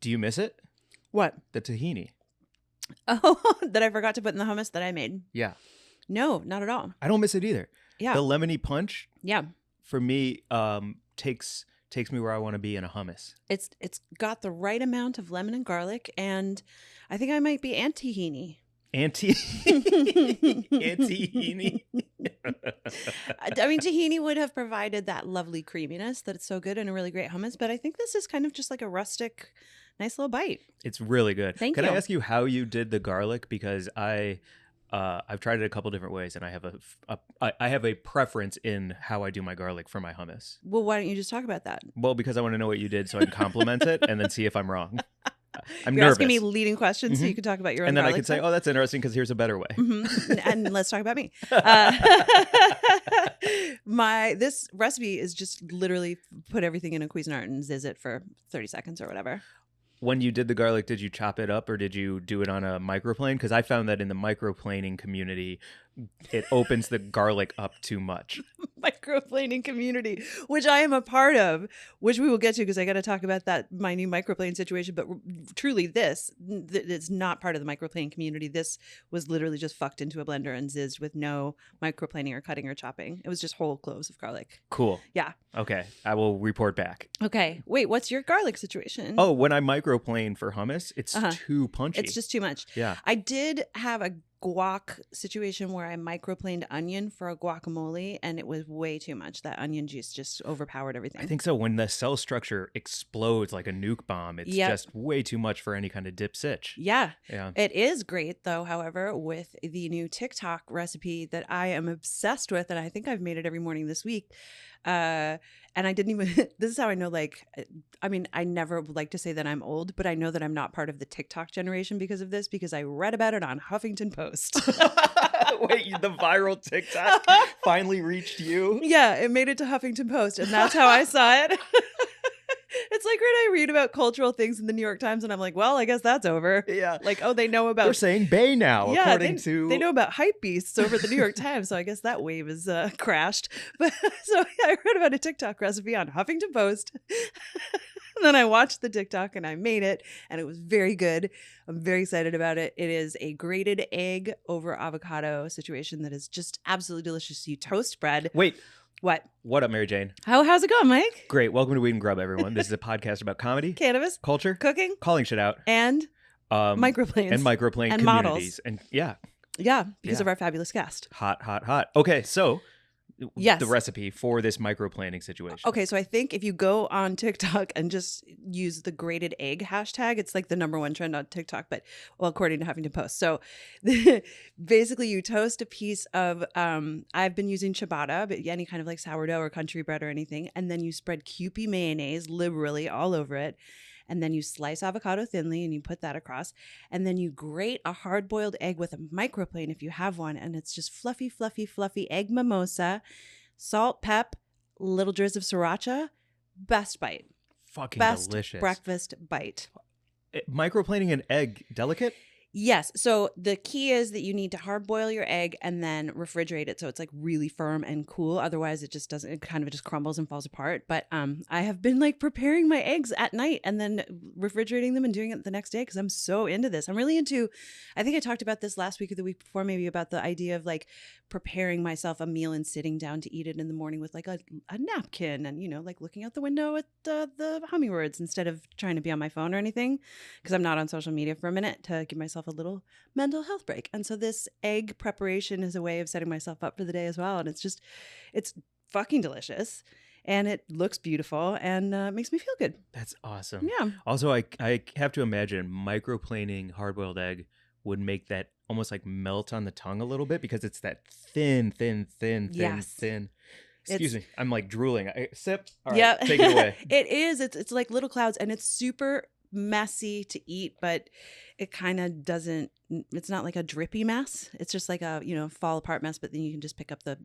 Do you miss it? What? The tahini. Oh, that I forgot to put in the hummus that I made. Yeah. No, not at all. I don't miss it either. Yeah. The lemony punch, Yeah. for me, takes me where I want to be in a hummus. It's got the right amount of lemon and garlic, and I think I might be anti-tahini. Anti-tahini. I mean, tahini would have provided that lovely creaminess that it's so good in a really great hummus, but I think this is kind of just like a rustic, nice little bite. It's really good. Thank Can you. I ask you how you did the garlic? Because I've tried it a couple different ways, and I have a preference in how I do my garlic for my hummus. Well, why don't you just talk about that? Well, because I want to know what you did so I can compliment it and then see if I'm wrong. I'm You're nervous. asking me leading questions so you can talk about your own and then I garlic can say, stuff? oh, that's interesting because here's a better way. And let's talk about me. This recipe is just literally put everything in a Cuisinart and zizz it for 30 seconds or whatever. When you did the garlic, did you chop it up or did you do it on a microplane? Because I found that in the microplaning community, it opens the garlic up too much. Microplaning community, which I am a part of, which we will get to because I got to talk about my new microplane situation. But truly, it's not part of the microplane community. This was literally just fucked into a blender and zizzed with no microplaning or cutting or chopping. It was just whole cloves of garlic. Cool. Yeah. Okay. I will report back. Okay. Wait, what's your garlic situation? Oh, when I microplane for hummus, it's too punchy. It's just too much. Yeah. I did have a guac situation where I microplaned onion for a guacamole, and it was way too much. That onion juice just overpowered everything. I think so. When the cell structure explodes like a nuke bomb, it's just way too much for any kind of dip sitch. Yeah. Yeah. It is great, though, however, with the new TikTok recipe that I am obsessed with, and I think I've made it every morning this week. And I didn't even, this is how I know, like, I mean, I never would like to say that I'm old, but I know that I'm not part of the TikTok generation because of this, because I read about it on Huffington Post. Wait, the viral TikTok finally reached you? Yeah, it made it to Huffington Post, and that's how I saw it. It's like when I read about cultural things in the New York Times, and I'm like, well, I guess that's over. Yeah. Like, oh, they know about... They're saying Bay now, according to... They know about hype beasts over at the New York Times, so I guess that wave is crashed. But so yeah, I read about a TikTok recipe on Huffington Post. And then I watched the TikTok and I made it, and it was very good. I'm very excited about it. It is a grated egg over avocado situation that is just absolutely delicious. You toast bread. Wait. What up, Mary Jane? How's it going, Mike? Great. Welcome to Weed and Grub, everyone. This is a podcast about comedy, cannabis, culture, cooking, calling shit out, and microplanes. And microplane and communities. Models. And yeah, because of our fabulous guest. Hot. Okay, so yes, the recipe for this microplaning situation. Okay, so I think if you go on TikTok and just use the grated egg hashtag, it's like the #1 trend on TikTok, but well, according to Huffington Post. So basically you toast a piece of, I've been using ciabatta, but any kind of like sourdough or country bread or anything. And then you spread Kewpie mayonnaise liberally all over it. And then you slice avocado thinly and you put that across. And then you grate a hard-boiled egg with a microplane if you have one. And it's just fluffy, fluffy, fluffy egg mimosa, salt, pep, little drizz of sriracha. Best bite. Fucking Best delicious. Breakfast bite. Microplaning an egg delicate? Yes. So the key is that you need to hard boil your egg and then refrigerate it so it's like really firm and cool. Otherwise, it kind of just crumbles and falls apart. But I have been like preparing my eggs at night and then refrigerating them and doing it the next day because I'm so into this. I'm really into, I think I talked about this last week or the week before, maybe, about the idea of like preparing myself a meal and sitting down to eat it in the morning with like a napkin and, you know, like looking out the window at the hummingbirds instead of trying to be on my phone or anything, because I'm not on social media for a minute to give myself a little mental health break. And so this egg preparation is a way of setting myself up for the day as well. And it's fucking delicious and it looks beautiful and makes me feel good. That's awesome. Yeah. Also, I have to imagine microplaning hard-boiled egg would make that almost like melt on the tongue a little bit because it's that thin. Excuse me. I'm like drooling. Sip. All right, take it away. It is. It's like little clouds and it's super messy to eat, but it kind of it's not like a drippy mess. It's just like a, fall apart mess, but then you can just pick up the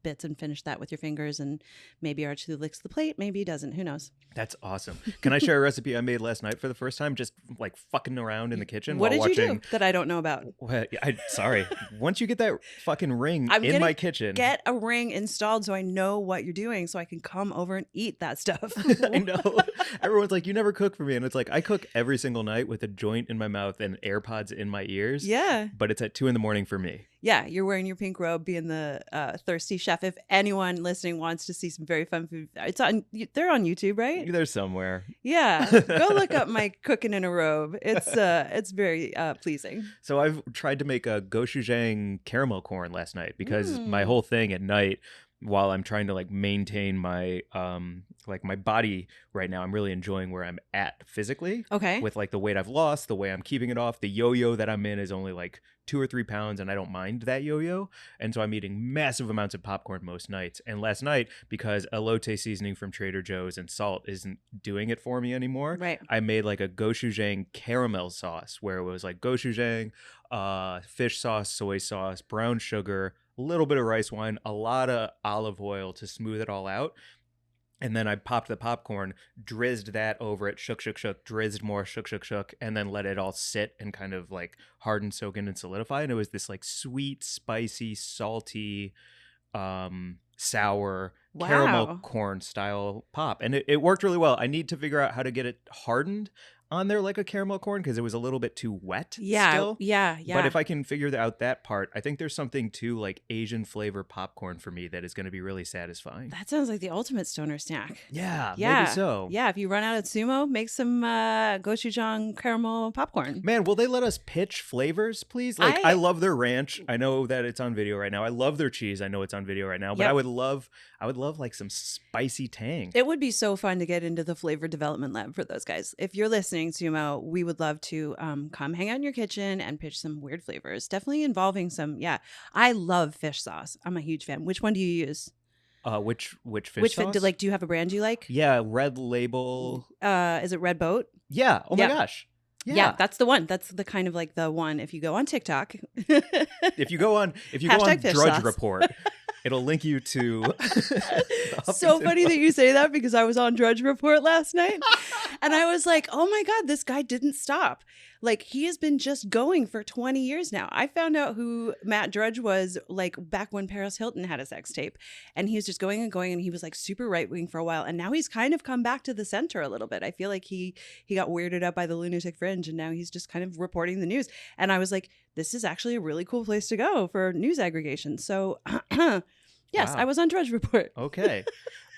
bits and finish that with your fingers, and maybe Archie licks the plate, maybe he doesn't. Who knows? That's awesome. Can I share a recipe I made last night for the first time? Just like fucking around in the kitchen What while did you watching. do that I don't know about? Well, sorry. Once you get that fucking ring I'm in gonna my kitchen. Get a ring installed so I know what you're doing, so I can come over and eat that stuff. I know. Everyone's like, you never cook for me. And it's like, I cook every single night with a joint in my mouth and AirPods in my ears. Yeah. But it's at 2 a.m. for me. Yeah, you're wearing your pink robe, being the thirsty chef. If anyone listening wants to see some very fun food, they're on YouTube, right? They're somewhere. Yeah, go look up my cooking in a robe. It's very pleasing. So I've tried to make a gochujang caramel corn last night because my whole thing at night, while I'm trying to like maintain my like my body right now, I'm really enjoying where I'm at physically. Okay. With like the weight I've lost, the way I'm keeping it off. The yo-yo that I'm in is only like 2 or 3 pounds, and I don't mind that yo-yo. And so I'm eating massive amounts of popcorn most nights. And last night, because elote seasoning from Trader Joe's and salt isn't doing it for me anymore, Right. I made like a gochujang caramel sauce where it was like gochujang, fish sauce, soy sauce, brown sugar, a little bit of rice wine, a lot of olive oil to smooth it all out. And then I popped the popcorn, drizzed that over it, shook, drizzed more, shook, and then let it all sit and kind of like harden, soak in, and solidify. And it was this like sweet, spicy, salty, sour caramel corn style pop. And it worked really well. I need to figure out how to get it hardened on there like a caramel corn because it was a little bit too wet still. Yeah. But if I can figure out that part, I think there's something to like Asian flavor popcorn for me that is going to be really satisfying. That sounds like the ultimate stoner snack. Yeah, maybe so. Yeah, if you run out at Sumo, make some gochujang caramel popcorn. Man, will they let us pitch flavors, please? Like, I love their ranch. I know that it's on video right now. I love their cheese. I know it's on video right now. But I would love like some spicy tang. It would be so fun to get into the flavor development lab for those guys. If you're listening, Sumo, we would love to come hang out in your kitchen and pitch some weird flavors. Definitely involving some, I love fish sauce. I'm a huge fan. Which one do you use? Which fish sauce? Do you have a brand you like? Yeah, Red Label. Is it Red Boat? Yeah. Oh my gosh. Yeah, that's the one. That's the kind of like the one. If you go on TikTok, if you go on Hashtag fish Drudge sauce. Report, it'll link you to. So funny that you say that because I was on Drudge Report last night and I was like, oh my God, this guy didn't stop. Like he has been just going for 20 years now. I found out who Matt Drudge was like back when Paris Hilton had a sex tape, and he was just going and he was like super right wing for a while. And now he's kind of come back to the center a little bit. I feel like he got weirded out by the lunatic fringe and now he's just kind of reporting the news. And I was like, this is actually a really cool place to go for news aggregation. So yes, Wow. I was on Drudge Report. Okay.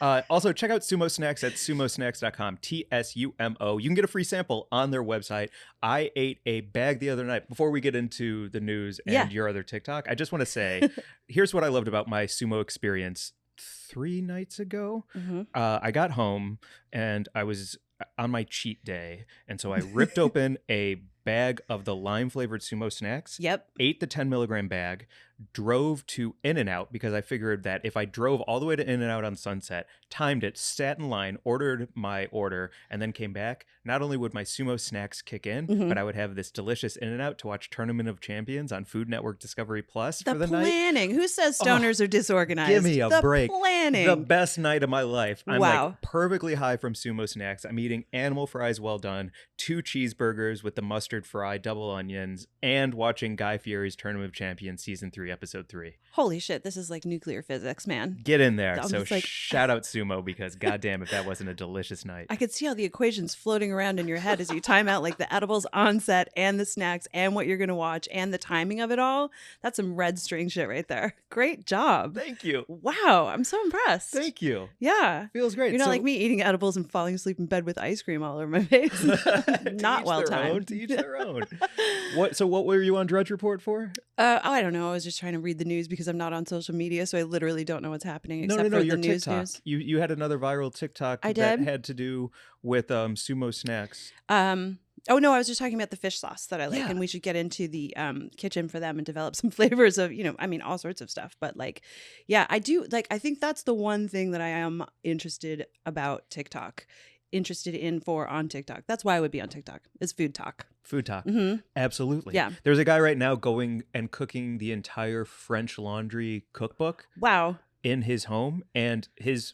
Also, check out Sumo Snacks at sumosnacks.com, TSUMO. You can get a free sample on their website. I ate a bag the other night. Before we get into the news and your other TikTok, I just want to say, here's what I loved about my sumo experience 3 nights ago. Mm-hmm. I got home and I was on my cheat day. And so I ripped open a bag of the lime-flavored Sumo Snacks. Yep. Ate the 10-milligram bag, drove to In-N-Out because I figured that if I drove all the way to In-N-Out on Sunset, timed it, sat in line, ordered my order, and then came back, not only would my Sumo Snacks kick in, but I would have this delicious In-N-Out to watch Tournament of Champions on Food Network Discovery Plus for the night. Planning. Who says stoners are disorganized? Give me a break. Planning. The best night of my life. I'm Wow. like perfectly high from Sumo Snacks. I'm eating animal fries well done, 2 cheeseburgers with the mustard fry, double onions, and watching Guy Fieri's Tournament of Champions Season 3, Episode 3. Holy shit, this is like nuclear physics, man. Get in there. I'm So just like- shout out Sumo because goddamn if that wasn't a delicious night. I could see all the equations floating around in your head as you time out like the edibles on set and the snacks and what you're going to watch and the timing of it all. That's some red string shit right there. Great job. Thank you. Wow, I'm so impressed. Thank you. Yeah. Feels great. You're not So- like me eating edibles and falling asleep in bed with ice cream all over my face. To Not each well their own, timed. to each their own. What were you on Drudge Report for? I don't know. I was just trying to read the news because I'm not on social media, so I literally don't know what's happening except No, for your the news. TikTok. You had another viral TikTok I that did? had to do with Sumo Snacks. Oh no, I was just talking about the fish sauce that I like, Yeah. and we should get into the kitchen for them and develop some flavors of, all sorts of stuff. But like, yeah, I do like. I think that's the one thing that I am interested about TikTok, interested in for on TikTok. That's why I would be on TikTok. Is food talk. Food talk. Mm-hmm. Absolutely. Yeah. There's a guy right now going and cooking the entire French Laundry cookbook. Wow. in his home, and his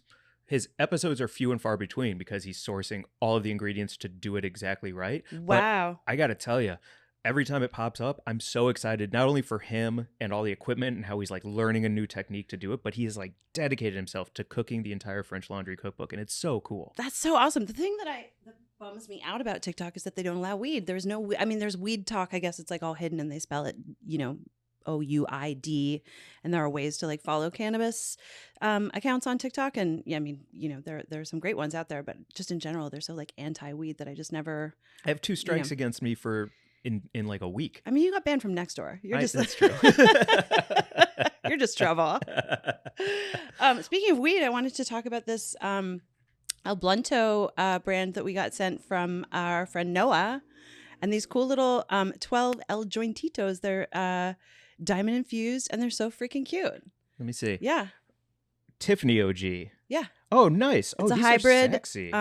episodes are few and far between because he's sourcing all of the ingredients to do it exactly right. Wow. But I got to tell you, every time it pops up, I'm so excited, not only for him and all the equipment and how he's like learning a new technique to do it, but he has like dedicated himself to cooking the entire French Laundry cookbook. And it's so cool. That's so awesome. The thing that bums me out about TikTok is that they don't allow weed. There's no, I mean, there's weed talk. I guess it's like all hidden and they spell it, you know, OUID, and there are ways to like follow cannabis accounts on TikTok. And yeah, I mean, you know, there are some great ones out there, but just in general, they're so like anti-weed that I just never. I have 2 strikes against me for in like a week. I mean, you got banned from Nextdoor. That's true. You're just trouble. Speaking of weed, I wanted to talk about this El Blunto brand that we got sent from our friend Noah, and these cool little 12 El Jointitos. They're diamond infused, and they're so freaking cute. Let me see. Yeah. Tiffany OG. Yeah. Oh, nice. It's a a hybrid. Are sexy.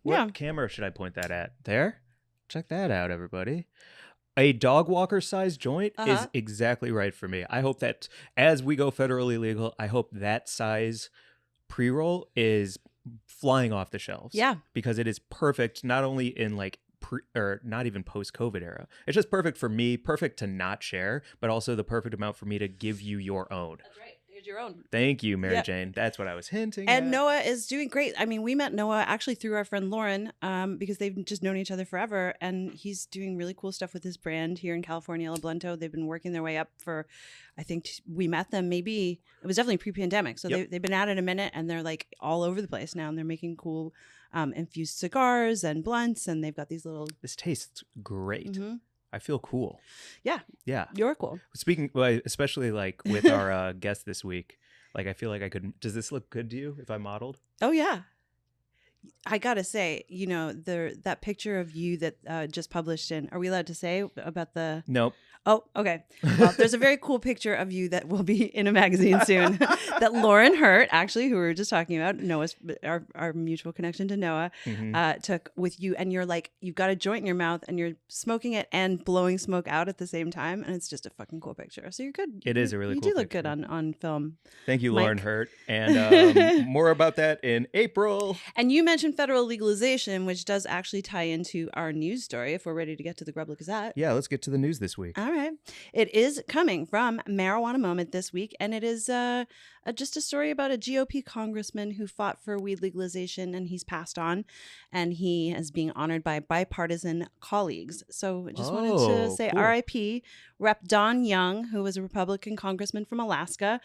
What camera should I point that at? There? Check that out, everybody. A dog walker size joint is exactly right for me. I hope that as we go federally legal, I hope that size pre-roll is flying off the shelves. Yeah. Because it is perfect, not only in like or not even post-COVID era. It's just perfect for me, perfect to not share, but also the perfect amount for me to give you your own. That's right. Here's your own. Thank you, Mary Jane. That's what I was hinting at. And Noah is doing great. I mean, we met Noah actually through our friend Lauren because they've just known each other forever. And he's doing really cool stuff with his brand here in California, El Blunto. They've been working their way up for, I think we met them maybe, it was definitely pre-pandemic. So they've been at it a minute and they're like all over the place now. And they're making cool infused cigars and blunts. And they've got these little... This tastes great. Mm-hmm. I feel cool. Yeah. Yeah. You're cool. Speaking, well, especially like with our guest this week, like I feel like I could, does this look good to you if I modeled? Oh, yeah. I got to say, you know, that picture of you that just published in, are we allowed to say about the... Nope. Oh, okay. Well, there's a very cool picture of you that will be in a magazine soon that Lauren Hurt, actually, who we were just talking about, Noah's, our mutual connection to Noah, took with you. And you're like, you've got a joint in your mouth and you're smoking it and blowing smoke out at the same time. And it's just a fucking cool picture. So you're good. It is a really cool picture. You do look good on film. Thank you, Lauren Hurt. And more about that in April. And you mentioned federal legalization, which does actually tie into our news story if we're ready to get to the Grub Gazette. Yeah, let's get to the news this week. All right. It is coming from Marijuana Moment this week, and it is just a story about a GOP congressman who fought for weed legalization, and he's passed on, and he is being honored by bipartisan colleagues. So I just wanted to say cool. RIP, Rep. Don Young, who was a Republican congressman from Alaska.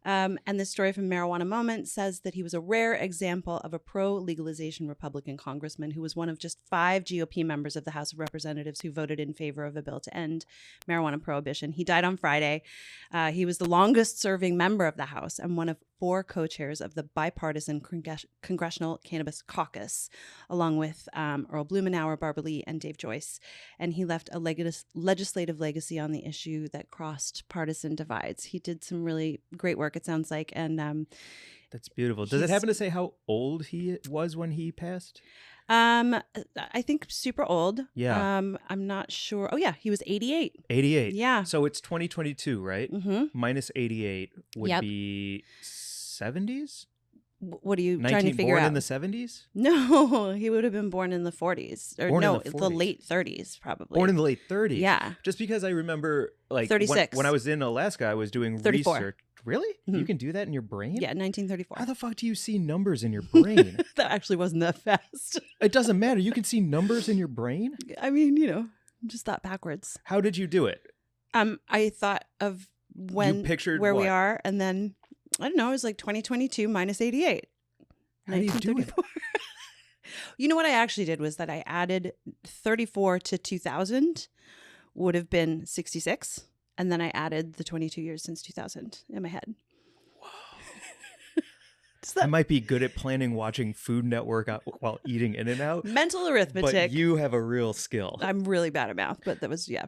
And this story from Marijuana Moment says that he was a rare example of a pro-legalization Republican congressman who was one of just 5 GOP members of the House of Representatives who voted in favor of a bill to end marijuana prohibition. He died on Friday. He was the longest-serving member of the House and one of 4 co-chairs of the bipartisan Congressional Cannabis Caucus, along with Earl Blumenauer, Barbara Lee, and Dave Joyce. And he left a legislative legacy on the issue that crossed partisan divides. He did some really great work, it sounds like. And that's beautiful. Does it happen to say how old he was when he passed? I think super old. Yeah. I'm not sure. Oh, yeah. He was 88. 88. Yeah. So it's 2022, right? Mm-hmm. Minus 88 would be 70s? What are you trying to figure born out? In the 70s? No, he would have been born in the 40s. Or born no, in the late 30s, probably. Born in the late 30s? Yeah. Just because I remember, like, 36. When I was in Alaska, I was doing 34. research. Really? Mm-hmm. You can do that in your brain? Yeah, 1934. How the fuck do you see numbers in your brain? That actually wasn't that fast. It doesn't matter. You can see numbers in your brain? I mean, you know, just thought backwards. How did you do it? I thought of when, you pictured where what? we are, and then, I don't know, it was like 2022 minus 88. How do you do it? You know what I actually did was that I added 34 to 2000 would have been 66. And then I added the 22 years since 2000 in my head. Whoa. I might be good at planning watching Food Network while eating In-N-Out. Mental arithmetic. But you have a real skill. I'm really bad at math, but that was, yeah.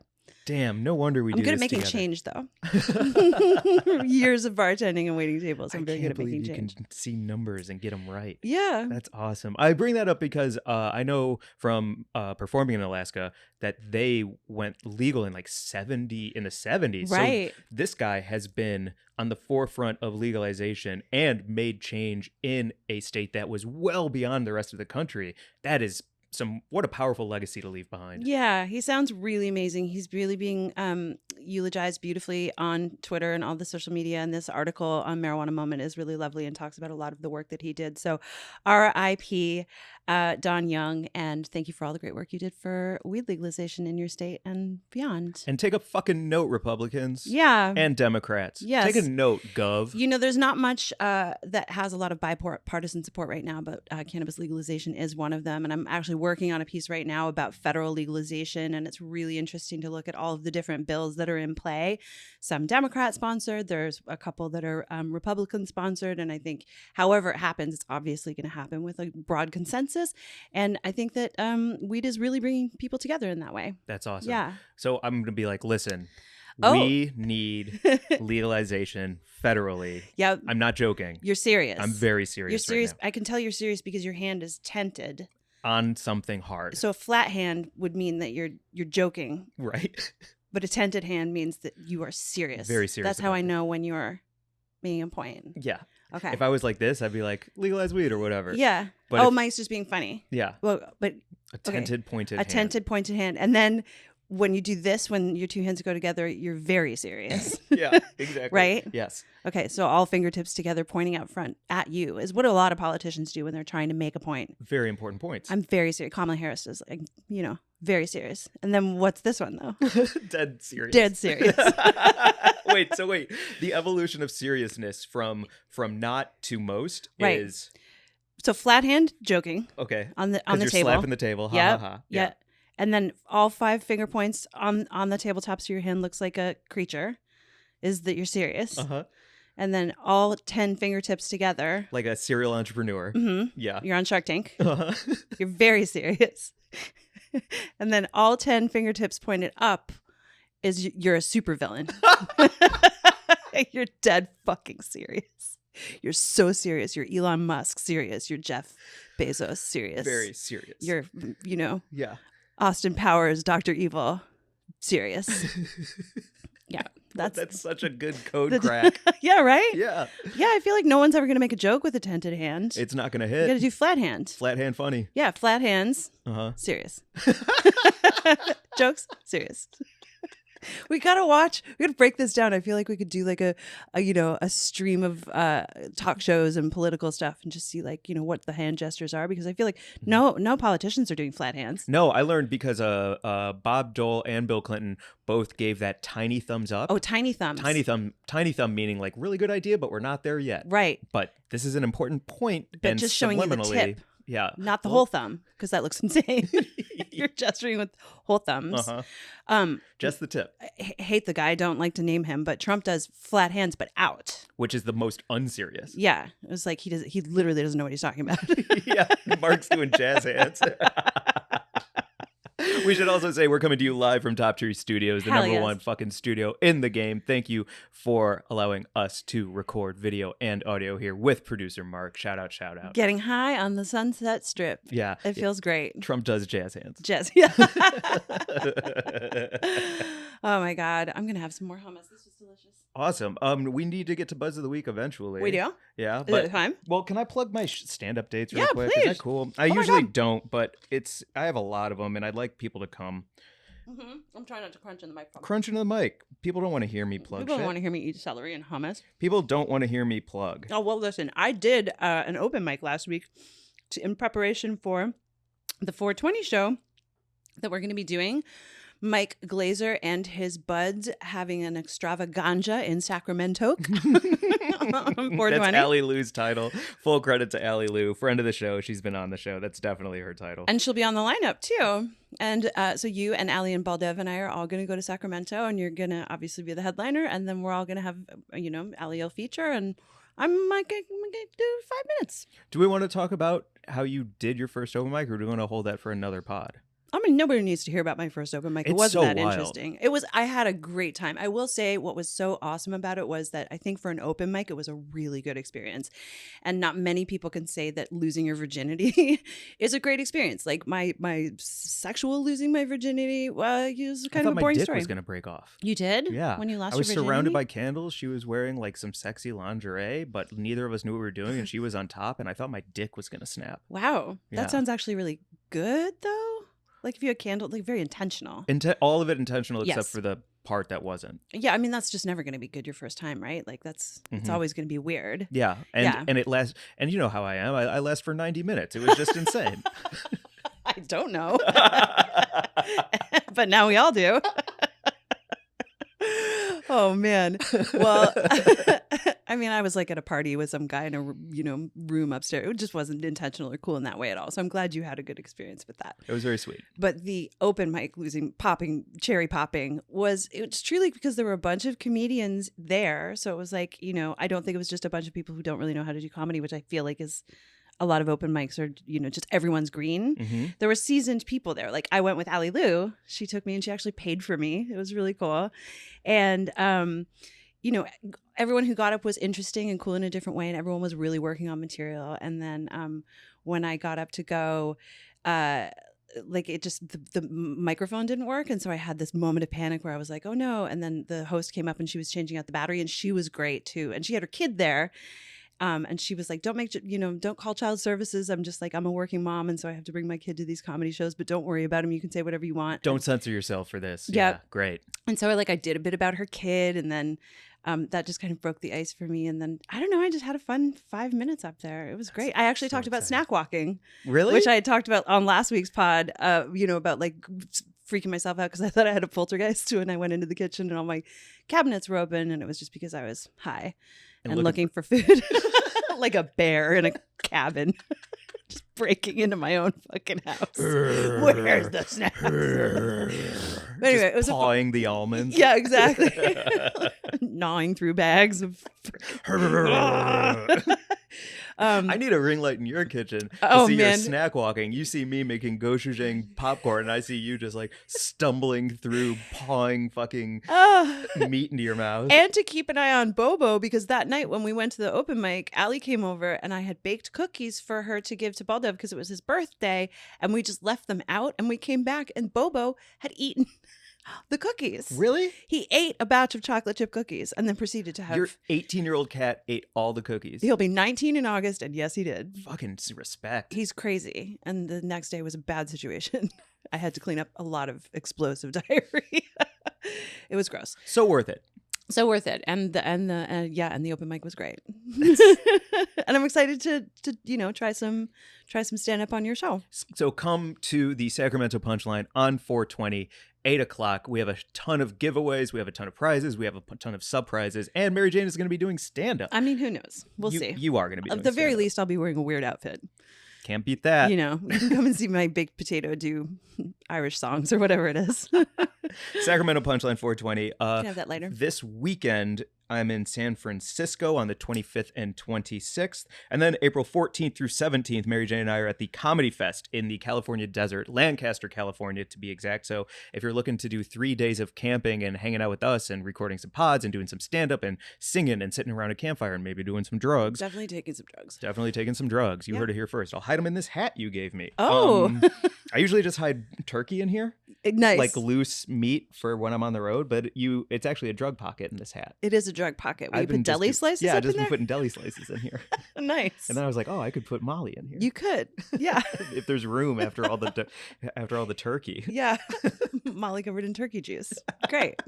Damn, no wonder we I'm do good at this making together. change, though. Years of bartending and waiting tables. I'm very good at making change. You can see numbers and get them right. Yeah. That's awesome. I bring that up because I know from performing in Alaska that they went legal in like the 70s. Right. So this guy has been on the forefront of legalization and made change in a state that was well beyond the rest of the country. That is what a powerful legacy to leave behind. Yeah, he sounds really amazing. He's really being eulogized beautifully on Twitter and all the social media. And this article on Marijuana Moment is really lovely and talks about a lot of the work that he did. So R.I.P. Don Young, and thank you for all the great work you did for weed legalization in your state and beyond. And take a fucking note, Republicans. Yeah. And Democrats. Yes. Take a note, Gov. You know, there's not much that has a lot of bipartisan support right now, but cannabis legalization is one of them. And I'm actually working on a piece right now about federal legalization, and it's really interesting to look at all of the different bills that are in play. Some Democrat sponsored, there's a couple that are Republican sponsored, and I think however it happens, it's obviously going to happen with a broad consensus. And I think that weed is really bringing people together in that way. That's awesome. Yeah. So I'm going to be like, listen, Oh. we need legalization federally. Yeah. I'm not joking. You're serious. I'm very serious. You're serious. Right now. I can tell you're serious because your hand is tented. On something hard. So a flat hand would mean that you're joking. Right. But a tented hand means that you are serious. Very serious. That's how about I it. know when you're making a point. Yeah. Okay. If I was like this, I'd be like, legalize weed or whatever. Yeah. But if- Mike's just being funny. Yeah. Well, but A tented, pointed hand. a tented, pointed hand. And then when you do this, when your two hands go together, you're very serious. Yeah, exactly. Right? Yes. Okay. So all fingertips together, pointing out front at you is what a lot of politicians do when they're trying to make a point. Very important points. I'm very serious. Kamala Harris is like, very serious. And then what's this one though? Dead serious. Dead serious. Wait. The evolution of seriousness from not to most Right. is So flat hand, joking okay. on the You're table. slapping the table. Ha Yeah. ha ha. Yeah. And then all 5 finger points on the tabletop so your hand looks like a creature is that you're serious. Uh-huh. And then all 10 fingertips together. Like a serial entrepreneur. Yeah. You're on Shark Tank. Uh-huh. You're very serious. And then all 10 fingertips pointed up is you're a supervillain. You're dead fucking serious. You're so serious. You're Elon Musk serious. You're Jeff Bezos serious. Very serious. You're, yeah. Austin Powers, Dr. Evil serious. Yeah. That's such a good code crack. Yeah, right? Yeah. Yeah, I feel like no one's ever going to make a joke with a tented hand. It's not going to You got to hit. do flat hand. Flat hand funny. Yeah, flat hands. Uh-huh. Serious. Jokes, serious. We gotta break this down. I feel like we could do like a stream of talk shows and political stuff and just see like, what the hand gestures are, because I feel like no politicians are doing flat hands. No, I learned because Bob Dole and Bill Clinton both gave that tiny thumbs up. Oh, tiny thumbs. Tiny thumb meaning like really good idea, but we're not there yet. Right. But this is an important point. But and just showing you the subliminally, tip. Yeah. Not the whole thumb, because that looks insane. You're gesturing with whole thumbs. Uh-huh. Just the tip. I hate the guy. I don't like to name him, but Trump does flat hands, but out. Which is the most unserious. Yeah. It was like he literally doesn't know what he's talking about. Yeah. Mark's doing jazz hands. We should also say we're coming to you live from Top Tree Studios, the Hell number yes. one fucking studio in the game. Thank you for allowing us to record video and audio here with producer Mark. Shout out. Getting high on the Sunset Strip. Yeah. It feels great. Trump does jazz hands. Jess. Yeah. Oh my God. I'm going to have some more hummus. This was delicious. Awesome. We need to get to Buzz of the Week eventually. We do? Yeah. Is it time? Well, can I plug my stand-up dates real Yeah, quick? please. Is that cool? I my usually God. don't, but I have a lot of them, and I'd like people to come. Mm-hmm. I'm trying not to crunch in the microphone. Crunch into the mic. People don't want to hear me plug People shit. don't want to hear me eat celery and hummus. People don't want to hear me plug. Oh, well, listen, I did an open mic last week in preparation for the 420 show that we're going to be doing. Mike Glazer and his buds having an extravaganza in Sacramento. That's 420. Allie Lou's title. Full credit to Allie Lou, friend of the show. She's been on the show. That's definitely her title. And she'll be on the lineup too. And so you and Allie and Baldev and I are all going to go to Sacramento, and you're going to obviously be the headliner. And then we're all going to have, Allie will feature, and I'm going to do 5 minutes. Do we want to talk about how you did your first open mic, or do we want to hold that for another pod? I mean, nobody needs to hear about my first open mic. It It's wasn't so that wild. interesting. I had a great time. I will say what was so awesome about it was that I think for an open mic, it was a really good experience. And not many people can say that losing your virginity is a great experience. Like my sexual losing my virginity was I kind thought of a my boring dick story. was going to break off. You did? Yeah. When you lost I was your virginity? surrounded by candles. She was wearing like some sexy lingerie, but neither of us knew what we were doing, and she was on top, and I thought my dick was going to snap. Wow. Yeah. That sounds actually really good, though. Like if you had candle, like very intentional. All of it intentional except Yes. for the part that wasn't. Yeah, I mean that's just never going to be good your first time, right? Like it's always going to be weird. Yeah, and it lasts. And you know how I am. I last for 90 minutes. It was just insane. I don't know, but now we all do. Oh man. Well, I mean, I was like at a party with some guy in a room upstairs. It just wasn't intentional or cool in that way at all. So I'm glad you had a good experience with that. It was very sweet. But the open mic cherry popping was truly because there were a bunch of comedians there. So it was like, I don't think it was just a bunch of people who don't really know how to do comedy, which I feel like is a lot of open mics are, just everyone's green. Mm-hmm. There were seasoned people there. Like I went with Allie Lou. She took me and she actually paid for me. It was really cool. And, everyone who got up was interesting and cool in a different way. And everyone was really working on material. And then when I got up to go, like it just, the microphone didn't work. And so I had this moment of panic where I was like, oh no. And then the host came up and she was changing out the battery and she was great too. And she had her kid there. And she was like, don't call child services. I'm just like, I'm a working mom. And so I have to bring my kid to these comedy shows, but don't worry about him. You can say whatever you want. Don't censor yourself for this. Yep. Yeah, great. And so I did a bit about her kid and then that just kind of broke the ice for me. And then, I don't know, I just had a fun 5 minutes up there. It was great. I actually talked about snack walking. Really? Which I had talked about on last week's pod, about like freaking myself out because I thought I had a poltergeist too. And I went into the kitchen and all my cabinets were open. And it was just because I was high and looking for food. Like a bear in a cabin, just breaking into my own fucking house. Where's the snacks? Anyway, it was pawing the almonds. Yeah, exactly. Gnawing through bags of. I need a ring light in your kitchen to see your snack walking. You see me making gochujang popcorn, and I see you just like stumbling through, pawing fucking meat into your mouth. And to keep an eye on Bobo, because that night when we went to the open mic, Allie came over and I had baked cookies for her to give to BOTW because it was his birthday, and we just left them out, and we came back and Bobo had eaten the cookies. Really? He ate a batch of chocolate chip cookies and then proceeded to have... Your 18-year-old cat ate all the cookies. He'll be 19 in August, and yes, he did. Fucking respect. He's crazy. And the next day was a bad situation. I had to clean up a lot of explosive diarrhea. It was gross. So worth it. So worth it. And the open mic was great. And I'm excited to try some stand up on your show. So come to the Sacramento Punchline on 4/20, 8 o'clock. We have a ton of giveaways. We have a ton of prizes. We have a ton of sub prizes. And Mary Jane is going to be doing stand up. I mean, who knows? We'll see. You are going to be doing At the very stand-up. least, I'll be wearing a weird outfit. Can't beat that. You can come and see my baked potato do Irish songs or whatever it is. Sacramento Punchline 4/20. Can have that later. This weekend, I'm in San Francisco on the 25th and 26th. And then April 14th through 17th, Mary Jane and I are at the Comedy Fest in the California desert, Lancaster, California, to be exact. So if you're looking to do 3 days of camping and hanging out with us and recording some pods and doing some stand-up and singing and sitting around a campfire and maybe doing some drugs. Definitely taking some drugs. Definitely taking some drugs. You heard it here first. I'll hide them in this hat you gave me. Oh. I usually just hide turkey in here. Nice. Like loose meat for when I'm on the road, but it's actually a drug pocket in this hat. It is a drug pocket. Will you put deli slices Yeah, up I've just in been there? putting deli slices in here. Nice. And then I was like, oh, I could put Molly in here. You could. Yeah. If there's room after all the turkey. Yeah. Molly covered in turkey juice. Great.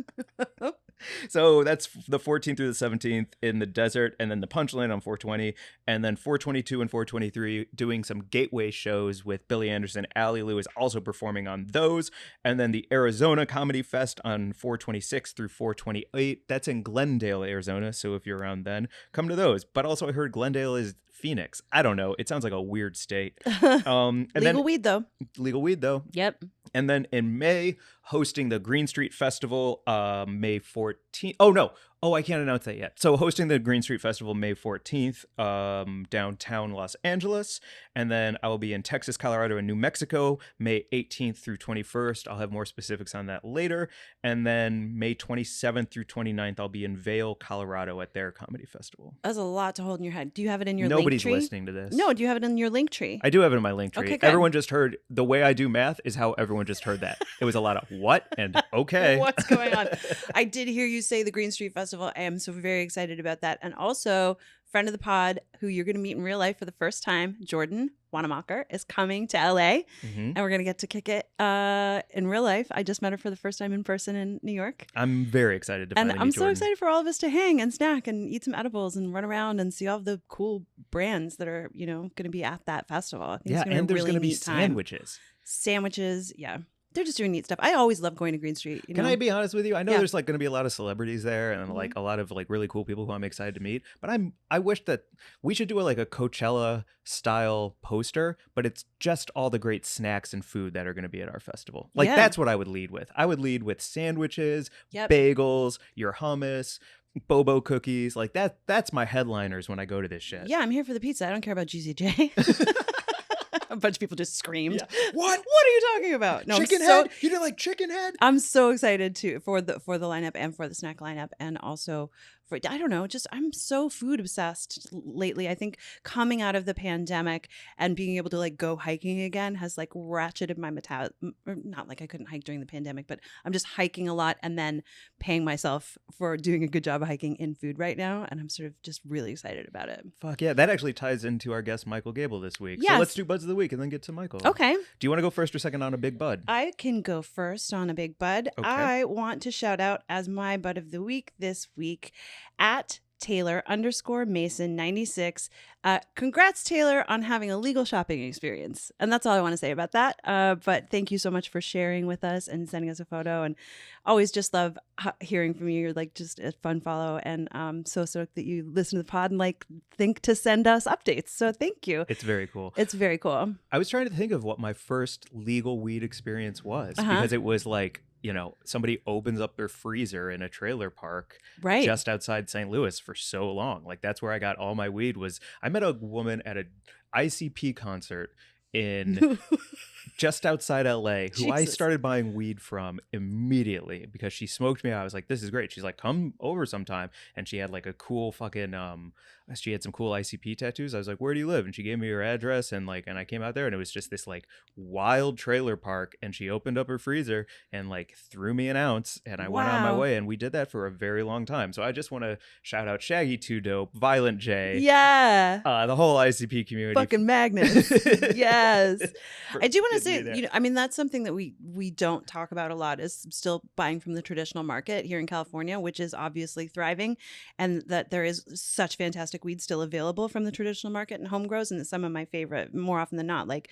So that's the 14th through the 17th in the desert, and then the Punchline on 4/20, and then 4/22 and 4/23 doing some gateway shows with Billy Anderson. Allie Lou is also performing on those, and then the Arizona Comedy Fest on 4/26 through 4/28. That's in Glendale, Arizona. So if you're around then, come to those. But also, I heard Glendale is Phoenix. I don't know. It sounds like a weird state. Legal weed though. Legal weed though. Yep. And then in May, hosting the Green Street Festival, May 14th. Oh, no. Oh, I can't announce that yet. So hosting the Green Street Festival May 14th, downtown Los Angeles. And then I will be in Texas, Colorado, and New Mexico, May 18th through 21st. I'll have more specifics on that later. And then May 27th through 29th, I'll be in Vail, Colorado at their comedy festival. That's a lot to hold in your head. Do you have it in your Nobody's link tree? listening to this. No, do you have it in your link tree? I do have it in my link tree. Okay, good. Everyone just heard the way I do math is how everyone just heard that. It was a lot of what and okay. What's going on? I did hear you say the Green Street Festival. I am so very excited about that. And also, friend of the pod, who you're going to meet in real life for the first time, Jordan Wanamaker, is coming to LA. And we're going to get to kick it in real life. I just met her for the first time in person in New York. I'm very excited to finally meet I'm so Jordan. excited for all of us to hang and snack and eat some edibles and run around and see all the cool brands that are, going to be at that festival. I think Yeah, it's gonna and be a there's really going to be neat time. sandwiches. Yeah. They're just doing neat stuff. I always love going to Green Street. Can I be honest with you? I know Yeah. there's like going to be a lot of celebrities there and like a lot of like really cool people who I'm excited to meet. But I wish that we should do a Coachella style poster, but it's just all the great snacks and food that are going to be at our festival. Like that's what I would lead with. I would lead with sandwiches, bagels, your hummus, bobo cookies. Like that's my headliners when I go to this shit. Yeah, I'm here for the pizza. I don't care about GCJ. A bunch of people just screamed. Yeah. What are you talking about? No, chicken head? You didn't like chicken head? I'm so excited for the lineup and for the snack lineup, and also for, I don't know, just I'm so food obsessed lately. I think coming out of the pandemic and being able to like go hiking again has like ratcheted my metabolism. Not like I couldn't hike during the pandemic, but I'm just hiking a lot and then paying myself for doing a good job of hiking in food right now, and I'm sort of just really excited about it. Fuck yeah, that actually ties into our guest Michael Gabel this week. Yes. So let's do Buds of the Week and then get to Michael. Okay. Do you want to go first or second on a big bud? I can go first on a big bud. Okay. I want to shout out as my bud of the week this week at Taylor_Mason96. Congrats, Taylor, on having a legal shopping experience. And that's all I want to say about that. But thank you so much for sharing with us and sending us a photo. And always just love hearing from you. You're like just a fun follow. And so stoked that you listen to the pod and like think to send us updates. So thank you. It's very cool. It's very cool. I was trying to think of what my first legal weed experience was because it was like, somebody opens up their freezer in a trailer park just outside St. Louis for so long. Like that's where I got all my weed I met a woman at an ICP concert in just outside LA who I started buying weed from immediately because she smoked me out. I was like, this is great. She's like, come over sometime. And she had like a cool fucking, she had some cool ICP tattoos. I was like, where do you live? And she gave me her address and I came out there and it was just this like wild trailer park. And she opened up her freezer and like threw me an ounce and I went on my way. And we did that for a very long time. So I just want to shout out Shaggy 2 Dope, Violent J. Yeah. The whole ICP community. Fucking magnets. Yes. I do want to say, that's something that we don't talk about a lot is still buying from the traditional market here in California, which is obviously thriving, and that there is such fantastic weed still available from the traditional market and home grows. And some of my favorite, more often than not, like,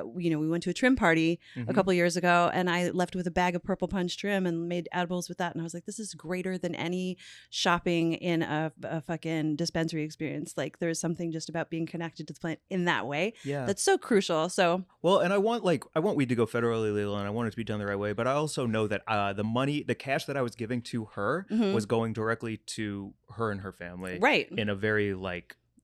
we went to a trim party a couple years ago and I left with a bag of Purple Punch trim and made edibles with that. And I was like, this is greater than any shopping in a fucking dispensary experience. Like there's something just about being connected to the plant in that way. Yeah. That's so crucial. So, well, and I want weed to go federally legal and I want it to be done the right way. But I also know that the cash that I was giving to her was going directly to her and her family. Right. In a very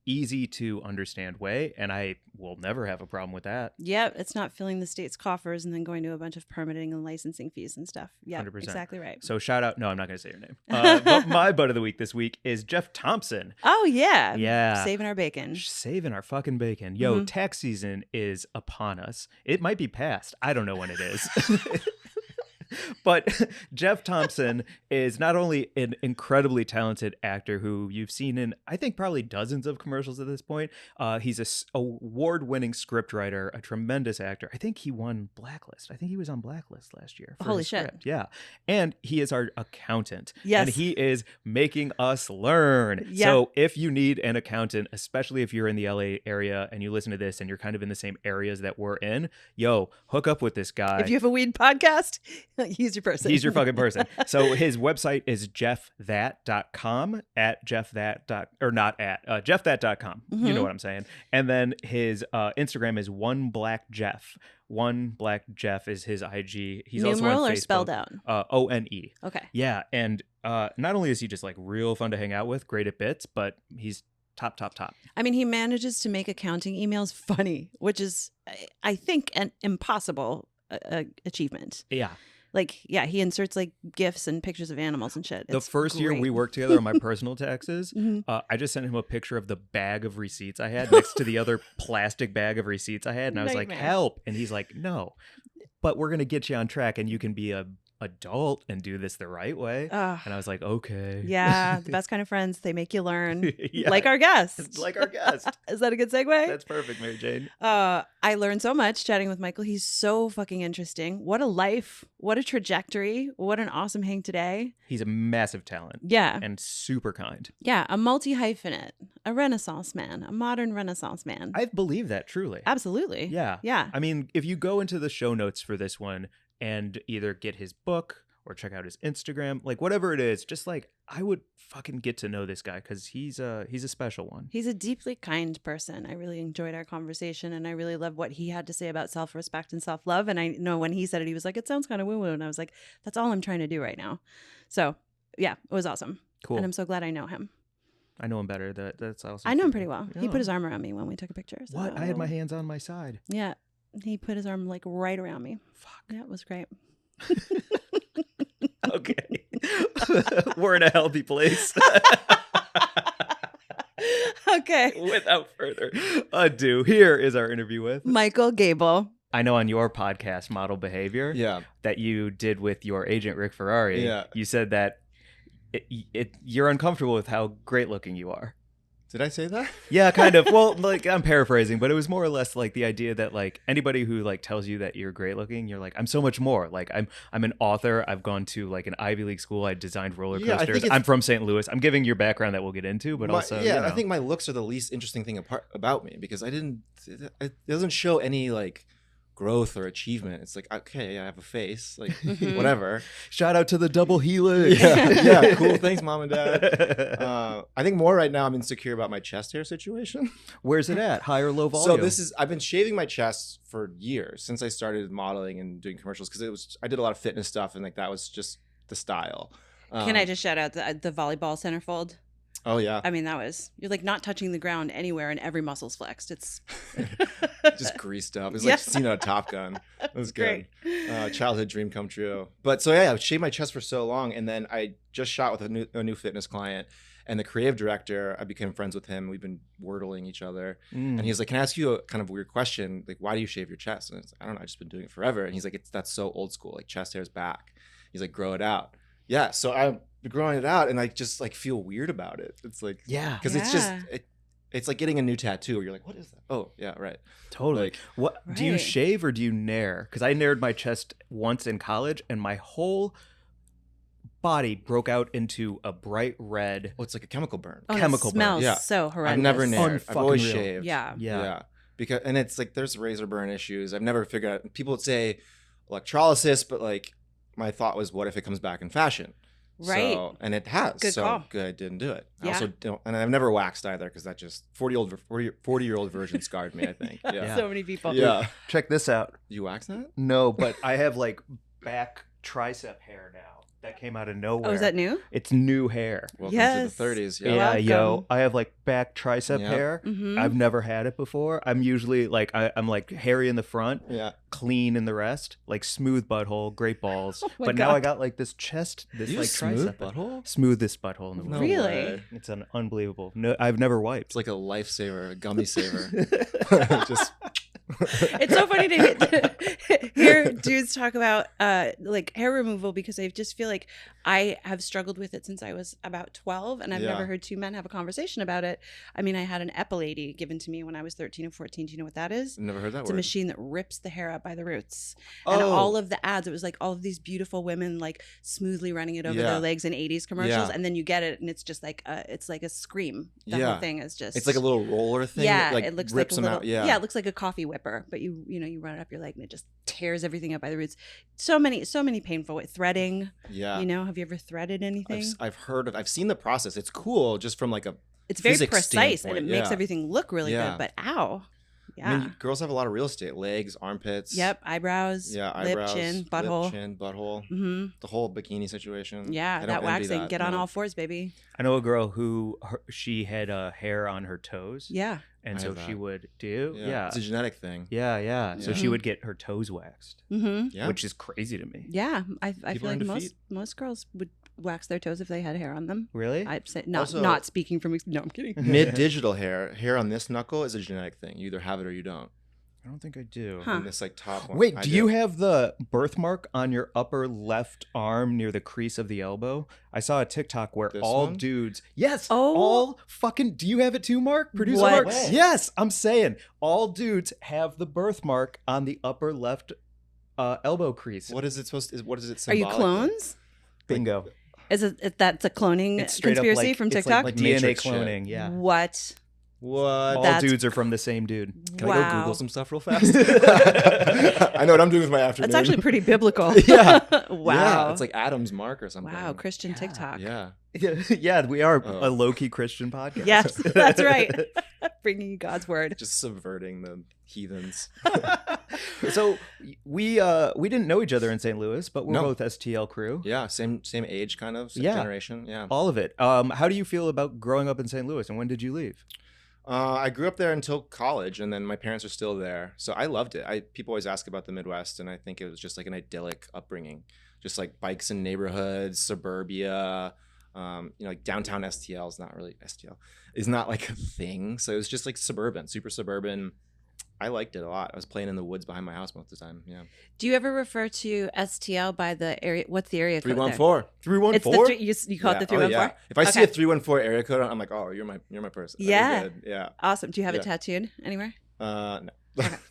easy to understand way. And I will never have a problem with that. Yeah. It's not filling the state's coffers and then going to a bunch of permitting and licensing fees and stuff. Yeah. 100%. Exactly right. So shout out. No, I'm not going to say your name. But my bud of the week this week is Jeff Thompson. Oh, yeah. Yeah. Saving our bacon. Saving our fucking bacon. Yo, tax season is upon us. It might be past. I don't know when it is. But Jeff Thompson is not only an incredibly talented actor who you've seen in, I think, probably dozens of commercials at this point. He's an award-winning scriptwriter, a tremendous actor. I think he won Blacklist. I think he was on Blacklist last year. Holy shit. Script. Yeah. And he is our accountant. Yes. And he is making us learn. Yeah. So if you need an accountant, especially if you're in the LA area and you listen to this and you're kind of in the same areas that we're in, hook up with this guy. If you have a weed podcast, He's your person. He's your fucking person. So his website is jeffthat.com at jeffthat. Or not at jeffthat.com. You know what I'm saying. And then his Instagram is oneblackjeff. One Black Jeff is his IG. He's numeral also on or Facebook. spelled out? ONE. Okay. Yeah, and not only is he just like real fun to hang out with, great at bits, but he's top. I mean, he manages to make accounting emails funny, which is, I think, an impossible achievement. Yeah. Like, yeah, he inserts like GIFs and pictures of animals and shit. The It's first year great. we worked together on my personal taxes, I just sent him a picture of the bag of receipts I had next to the other plastic bag of receipts I had. And I was like, Nightmare. help. And he's like, no, but we're going to get you on track and you can be a adult and do this the right way. Ugh. And I was like, okay. Yeah, the best kind of friends. They make you learn. Yeah. Like our guest. Like our guest. Is that a good segue? That's perfect, Mary Jane. I learned so much chatting with Michael. He's so fucking interesting. What a life. What a trajectory. What an awesome hang today. He's a massive talent. Yeah. And super kind. Yeah. A multi-hyphenate. A Renaissance man. A modern Renaissance man. I believe that truly. Absolutely. Yeah. Yeah. I mean, if you go into the show notes for this one and either get his book or check out his Instagram, like whatever it is, just like I would fucking get to know this guy because he's a special one. He's a deeply kind person. I really enjoyed our conversation and I really love what he had to say about self-respect and self-love. And I know when he said it, he was like, it sounds kind of woo-woo. And I was like, that's all I'm trying to do right now. So yeah, it was awesome. Cool. And I'm so glad I know him. I know him better. That's also I know him super pretty cool. well. Yeah. He put his arm around me when we took a picture. So. What? I had my hands on my side. Yeah. He put his arm like right around me. Fuck. Yeah, it was great. Okay. We're in a healthy place. Okay. Without further ado, here is our interview with Michael Gabel. I know on your podcast, Model Behavior, that you did with your agent, Rick Ferrari, you said that you're uncomfortable with how great looking you are. Did I say that? Yeah, kind of. Well, like I'm paraphrasing, but it was more or less like the idea that like anybody who like tells you that you're great looking, you're like, I'm so much more. Like I'm an author. I've gone to like an Ivy League school. I designed roller coasters. I'm from St. Louis. I'm giving your background that we'll get into, but also yeah, you know. I think my looks are the least interesting thing about me because it doesn't show any like growth or achievement. It's like, okay, I have a face, like whatever. Shout out to the double helix. Yeah, cool. Thanks, mom and dad. I think more right now I'm insecure about my chest hair situation. Where's it at? High or low volume? So I've been shaving my chest for years since I started modeling and doing commercials because I did a lot of fitness stuff and like that was just the style. Can I just shout out the volleyball centerfold? Oh yeah. I mean, you're like not touching the ground anywhere and every muscle's flexed. It's just greased up. It's like seen on a Top Gun. It was good. Childhood dream come true. But so yeah, I shaved my chest for so long, and then I just shot with a new fitness client, and the creative director, I became friends with him. We've been wordling each other, and he's like, "Can I ask you a kind of weird question? Like, why do you shave your chest?" And it's like, I don't know. I've just been doing it forever. And he's like, "That's so old school. Like chest hair's back." He's like, "Grow it out." Yeah. So I've been growing it out, and I just like feel weird about it. It's like because it's just it's like getting a new tattoo. You're like, what is that? Oh yeah, right. Totally. Like, what do you shave or do you nair? Because I naired my chest once in college, and my whole body broke out into a bright red. Oh, it's like a chemical burn. Oh, chemical it smells burn. so horrendous. I've never naired. I've always real. shaved. Yeah. Because it's like there's razor burn issues. I've never figured out. People would say electrolysis, but like my thought was, what if it comes back in fashion? Right. So, and it has. Good call. Good, I didn't do it. Yeah. I also don't, and I've never waxed either because that just 40-year-old version scarred me. I think. Yeah. So many people. Yeah. Check this out. You wax that? No, but I have like back tricep hair now that came out of nowhere. Oh, is that new? It's new hair. Welcome Yes. to the 30s. Yeah, Yeah. yo, I have like back tricep hair. Mm-hmm. I've never had it before. I'm usually like I'm like hairy in the front, Yeah. clean in the rest, like smooth butthole, great balls. Oh my but now God. I got like this chest, this You like smooth tricep butthole? smoothest butthole in the No world. Really? way. It's an unbelievable. No, I've never wiped. It's like a lifesaver, a gummy saver. Just. It's so funny to hear dudes talk about like hair removal because I just feel like I have struggled with it since I was about 12 and I've Yeah. never heard two men have a conversation about it. I mean, I had an epilady given to me when I was 13 and 14. Do you know what that is? Never heard that It's word. a machine that rips the hair up by the roots. And Oh. all of the ads, it was like all of these beautiful women like smoothly running it over Yeah. their legs in 80s commercials. Yeah. And then you get it and it's just like it's like a scream. The Yeah. whole thing is just It's like a little roller thing. yeah, that, like, it looks rips like a them little, out. Yeah. it looks like a coffee whipper. ripper, but you run it up your leg and it just tears everything up by the roots. So many painful threading. Yeah. Have you ever threaded anything? I've seen the process. It's cool just from like a it's very physics precise and it standpoint. makes everything look really good, but ow. Yeah. I mean, girls have a lot of real estate: legs, armpits. Yep, eyebrows. Yeah, lip, eyebrows, chin, butthole. Lip, chin, butthole. Mm-hmm. The whole bikini situation. Yeah, that waxing. Get on all fours, baby. I know a girl who she had hair on her toes. Yeah. And so she would do. Yeah. It's a genetic thing. Yeah. So she would get her toes waxed, which is crazy to me. Yeah, I feel like most girls would wax their toes if they had hair on them. Really? I'd say not speaking from. No, I'm kidding. Mid-digital hair on this knuckle is a genetic thing. You either have it or you don't. I don't think I do. And this like top one. Wait, do you have the birthmark on your upper left arm near the crease of the elbow? I saw a TikTok where dudes. Yes. Oh. All fucking. Do you have it too, Mark? Producer What? Mark? Yes. I'm saying all dudes have the birthmark on the upper left elbow crease. What is it supposed to? What is it Are you symbolic? clones? Bingo. Is it that's a cloning It's straight up conspiracy like, from it's TikTok? like DNA Matrix cloning. shit. Yeah. What? What? All dudes are from the same dude. Can I go Google some stuff real fast? I know what I'm doing with my afternoon. That's actually pretty biblical. Yeah. Wow. Yeah, it's like Adam's mark or something. Wow, Christian TikTok. Yeah. Yeah, we are a low-key Christian podcast. Yes, that's right. Bringing you God's word. Just subverting the heathens. So we didn't know each other in St. Louis, but we're both STL crew. Yeah, same age kind of, same generation. Yeah. All of it. How do you feel about growing up in St. Louis, and when did you leave? I grew up there until college, and then my parents are still there. So I loved it. People always ask about the Midwest, and I think it was just like an idyllic upbringing. Just like bikes in neighborhoods, suburbia, like downtown STL is not really STL. Is not like a thing. So it was just like suburban, super suburban. I liked it a lot. I was playing in the woods behind my house most of the time. Yeah. Do you ever refer to STL by the area? What's the area code? 314. 314. You call it the 314? Yeah. If I see a 314 area code, I'm like, oh, you're my person. Yeah. Good. Yeah. Awesome. Do you have it tattooed anywhere? No.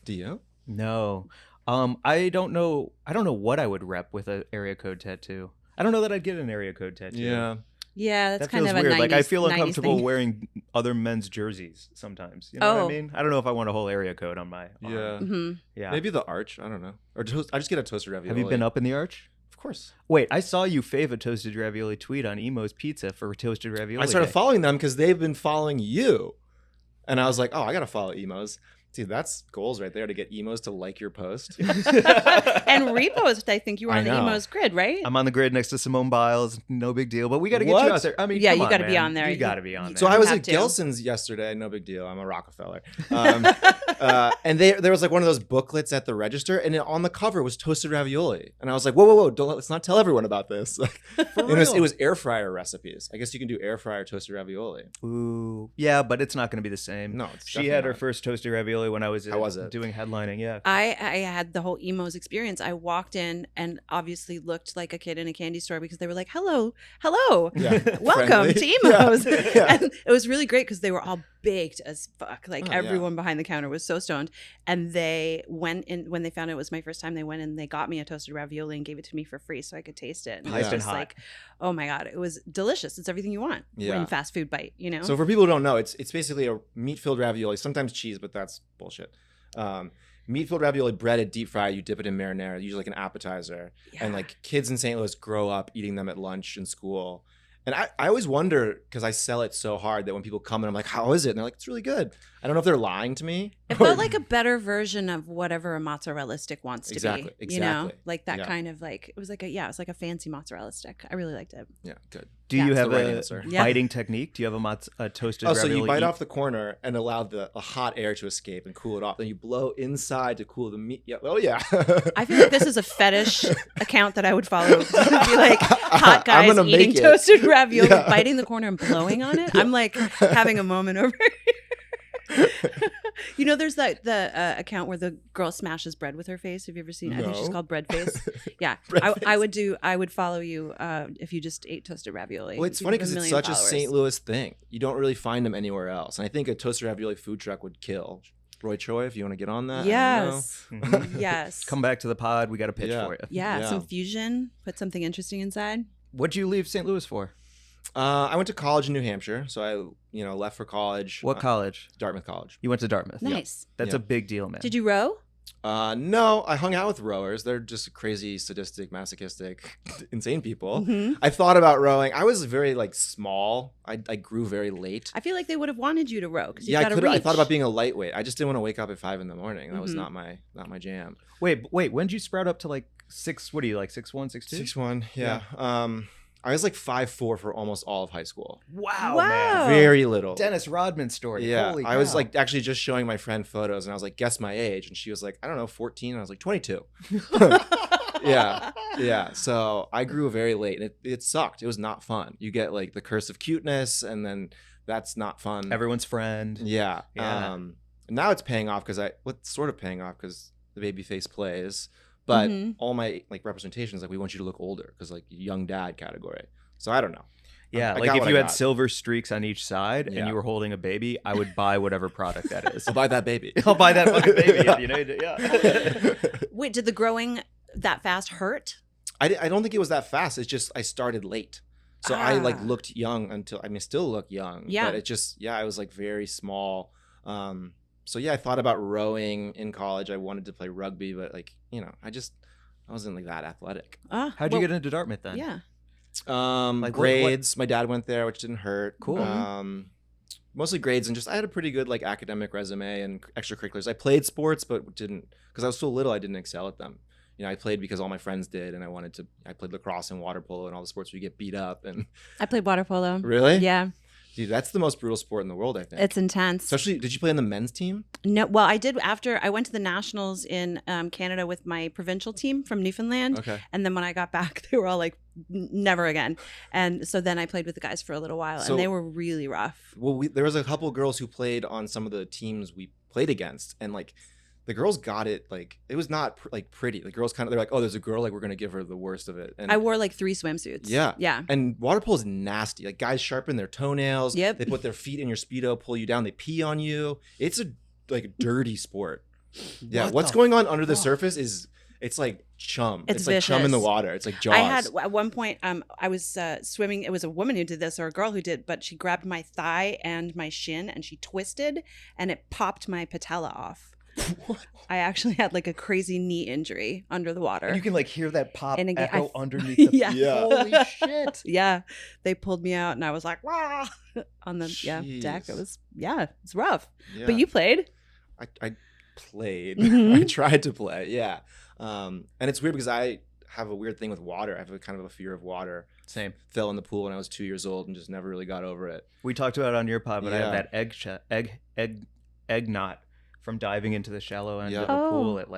Do you? No. I don't know what I would rep with an area code tattoo. I don't know that I'd get an area code tattoo. Yeah. Yeah, that's that kind feels of weird. a 90s, like I feel uncomfortable thing. wearing other men's jerseys sometimes. You know what I mean? I don't know if I want a whole area code on my arm. Yeah. Mm-hmm. Yeah. Maybe the arch. I don't know. Or I just get a toasted ravioli. Have you been up in the arch? Of course. Wait, I saw you fave a toasted ravioli tweet on Emo's Pizza for toasted ravioli. I started Day. following them because they've been following you. And I was like, oh, I got to follow Emo's. Dude, that's goals right there to get Emos to like your post. And repost, I think you were on the Emo's grid, right? I'm on the grid next to Simone Biles. No big deal. But we got to get you out there. I mean, yeah, come you on, got to man. be on there. You got to be on there. So I was at to. Gelson's yesterday. No big deal. I'm a Rockefeller. And there was like one of those booklets at the register, and on the cover was toasted ravioli. And I was like, whoa, let's not tell everyone about this. Like, it was air fryer recipes. I guess you can do air fryer toasted ravioli. Ooh, yeah, but it's not going to be the same. No, it's she had her first toasted ravioli when I was How was it? Doing headlining. Yeah, I had the whole Emo's experience. I walked in and obviously looked like a kid in a candy store because they were like, hello, Yeah. welcome Friendly. to Emo's. Yeah. And it was really great because they were all baked as fuck. Like everyone behind the counter was so stoned. And they went in, when they found out it was my first time, they went and they got me a toasted ravioli and gave it to me for free so I could taste it. And it was just like, oh my God, it was delicious. It's everything you want in fast food bite, you know? So for people who don't know, it's basically a meat-filled ravioli, sometimes cheese, but that's bullshit. Meat-filled ravioli, breaded, deep fried. You dip it in marinara, usually like an appetizer. Yeah. And like kids in St. Louis grow up eating them at lunch in school. And I always wonder, because I sell it so hard, that when people come and I'm like, how is it? And they're like, it's really good. I don't know if they're lying to me. It felt like a better version of whatever a mozzarella stick wants to be. You know? Like that kind of like, it was like a fancy mozzarella stick. I really liked it. Yeah, good. Do you have right a answer. biting technique? Do you have a toasted ravioli? So you bite off the corner and allow the hot air to escape and cool it off. Then you blow inside to cool the meat. Yeah. Oh, yeah. I feel like this is a fetish account that I would follow. Be like hot guys eating toasted ravioli, biting the corner and blowing on it. I'm like having a moment over here. You know, there's the account where the girl smashes bread with her face. Have you ever seen it? I think she's called Bread Face. Yeah. I would follow you if you just ate toasted ravioli. Well, it's funny because it's such a St. Louis thing. You don't really find them anywhere else. And I think a toasted ravioli food truck would kill. Roy Choi, if you want to get on that. Yes. Yes. Come back to the pod. We got a pitch for you. Yeah. Some fusion. Put something interesting inside. What'd you leave St. Louis for? I went to college in New Hampshire, so I left for college. What college? Dartmouth College. You went to Dartmouth. Nice. That's Yeah. a big deal, man. Did you row? No, I hung out with rowers. They're just crazy, sadistic, masochistic, insane people. Mm-hmm. I thought about rowing. I was very small. I grew very late. I feel like they would have wanted you to row because Yeah, got to reach. I thought about being a lightweight. I just didn't want to wake up at 5 a.m. That was Mhm. not my jam. Wait. When did you sprout up to like 6? What are you like 6'1", 6'2"? 6'1", yeah. I was like 5'4" for almost all of high school. Wow, Wow. man. Very little. Dennis Rodman story. Yeah, Holy I was cow. like actually just showing my friend photos, and I was like, guess my age, and she was like, I don't know, 14. And I was like, 22. Yeah. So I grew very late, and it sucked. It was not fun. You get like the curse of cuteness, and then that's not fun. everyone's friend. Yeah. Yeah. Now it's paying off because sort of paying off because the baby face plays, but Mhm. all my representations we want you to look older because young dad category. So I don't know. Yeah, I like got if what you I had got. silver streaks on each side and Yeah. you were holding a baby, I would buy whatever product that is. I'll buy that baby. I'll buy that fucking baby. Yeah. Wait, did the growing that fast hurt? I don't think it was that fast. It's just I started late. So I Ah. looked young until still look young. Yeah. But it just I was very small. So yeah, I thought about rowing in college. I wanted to play rugby, but I wasn't that athletic. How'd you get into Dartmouth then? Yeah. what- Grades. My dad went there, which didn't hurt. Cool. Mostly grades, and just I had a pretty good academic resume and extracurriculars. I played sports, but didn't because I was so little. I didn't excel at them. I played because all my friends did, and I played lacrosse and water polo and all the sports where you get beat up. And I played water polo. really, Yeah. dude, that's the most brutal sport in the world, I think. It's intense. Especially, did you play on the men's team? No, well, I did after I went to the nationals in Canada with my provincial team from Newfoundland. Okay. And then when I got back, they were all like, never again. And so then I played with the guys for a little while, So- and they were really rough. Well, there was a couple girls who played on some of the teams we played against, and the girls got it. It was not pretty. The girls they're like, oh, there's a girl, we're gonna give her the worst of it. And I wore 3 swimsuits. Yeah. Yeah. And water polo is nasty. Guys sharpen their toenails. Yep. They put their feet in your Speedo, pull you down. They pee on you. It's a dirty sport. Yeah. What What's the going on under the fuck? surface is it's like chum. It's like chum in the vicious. water. It's like Jaws. I had at one point, I was swimming. It was a woman who did this, or a girl who did, but she grabbed my thigh and my shin, and she twisted, and it popped my patella off. I actually had a crazy knee injury under the water. And you can hear that pop And again, echo underneath the Yeah. Yeah. Holy shit. Yeah, they pulled me out, and I was like, "Wah!" on the deck. It Jeez. was it's rough. Yeah. But you played. I played. Mhm. I tried to play. Yeah. And it's weird because I have a weird thing with water. I have a kind of a fear of water. Same. Fell in the pool when I was 2 years old and just never really got over it. We talked about it on your pod, but I Yeah. have that egg knot from diving into the shallow end Yeah. of a Oh. pool at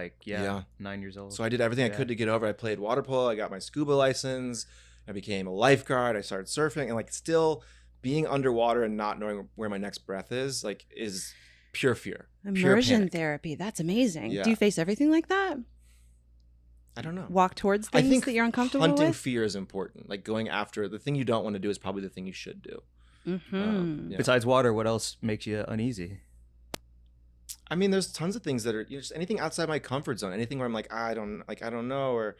9 years old. So I did everything I Yeah. could to get over it. I played water polo. I got my scuba license. I became a lifeguard. I started surfing, and still being underwater and not knowing where my next breath is pure fear. Pure Immersion panic. therapy. That's amazing. Yeah. Do you face everything like that? I don't know. Walk towards I things think that you're uncomfortable hunting with? fear is important. Going after the thing you don't want to do is probably the thing you should do. Mm-hmm. Yeah. Besides water, what else makes you uneasy? I mean, there's tons of things that are just anything outside my comfort zone. Anything where I'm I don't know, or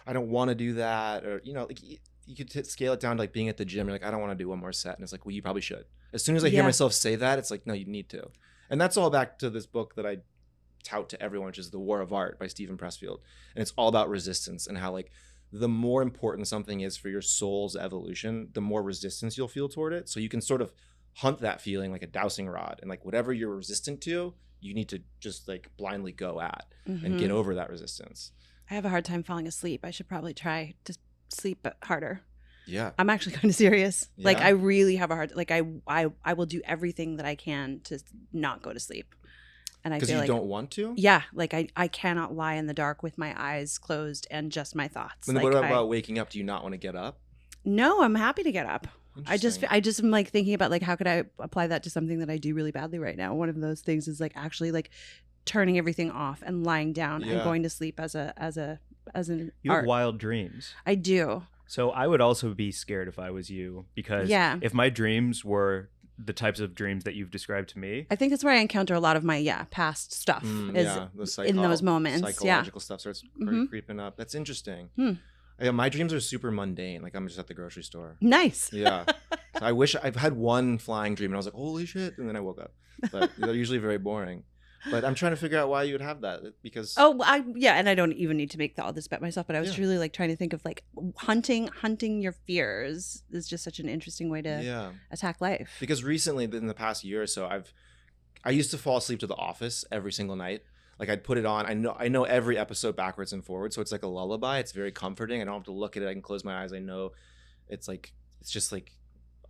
I don't want to do that, or you could scale it down to being at the gym. You're I don't want to do one more set, and it's well, you probably should. As soon as I hear Yeah. myself say that, it's no, you need to. And that's all back to this book that I tout to everyone, which is The War of Art by Stephen Pressfield, and it's all about resistance and how the more important something is for your soul's evolution, the more resistance you'll feel toward it. So you can sort of hunt that feeling like a dowsing rod, and whatever you're resistant to, you need to just blindly go at and get over that resistance. I have a hard time falling asleep. I should probably try to sleep harder. Yeah. I'm actually kind of serious. Yeah. I really have a hard I will do everything that I can to not go to sleep. And I Because feel you don't want to? yeah, I cannot lie in the dark with my eyes closed and just my thoughts. And then what about waking up? Do you not want to get up? No, I'm happy to get up. I just Interesting. am thinking about how could I apply that to something that I do really badly right now. One of those things is actually turning everything off and lying down and Yeah. going to sleep as an You have art. wild dreams. I do. So I would also be scared if I was you, because Yeah. if my dreams were the types of dreams that you've described to me, I think that's where I encounter a lot of my past stuff is the in those moments. psychological stuff starts Mhm. creeping up. That's interesting. Hmm. My dreams are super mundane. Like I'm just at the grocery store. Nice. Yeah. So I wish I've had one flying dream and I was like, holy shit. And then I woke up. But they're usually very boring. But I'm trying to figure out why you would have that because. Oh, and I don't even need to make all this bet myself, but I was really like trying to think of like hunting your fears is just such an interesting way to attack life. Because recently in the past year or so, I used to fall asleep to The Office every single night. Like I'd put it on. I know every episode backwards and forwards. So it's like a lullaby. It's very comforting. I don't have to look at it. I can close my eyes. I know it's just like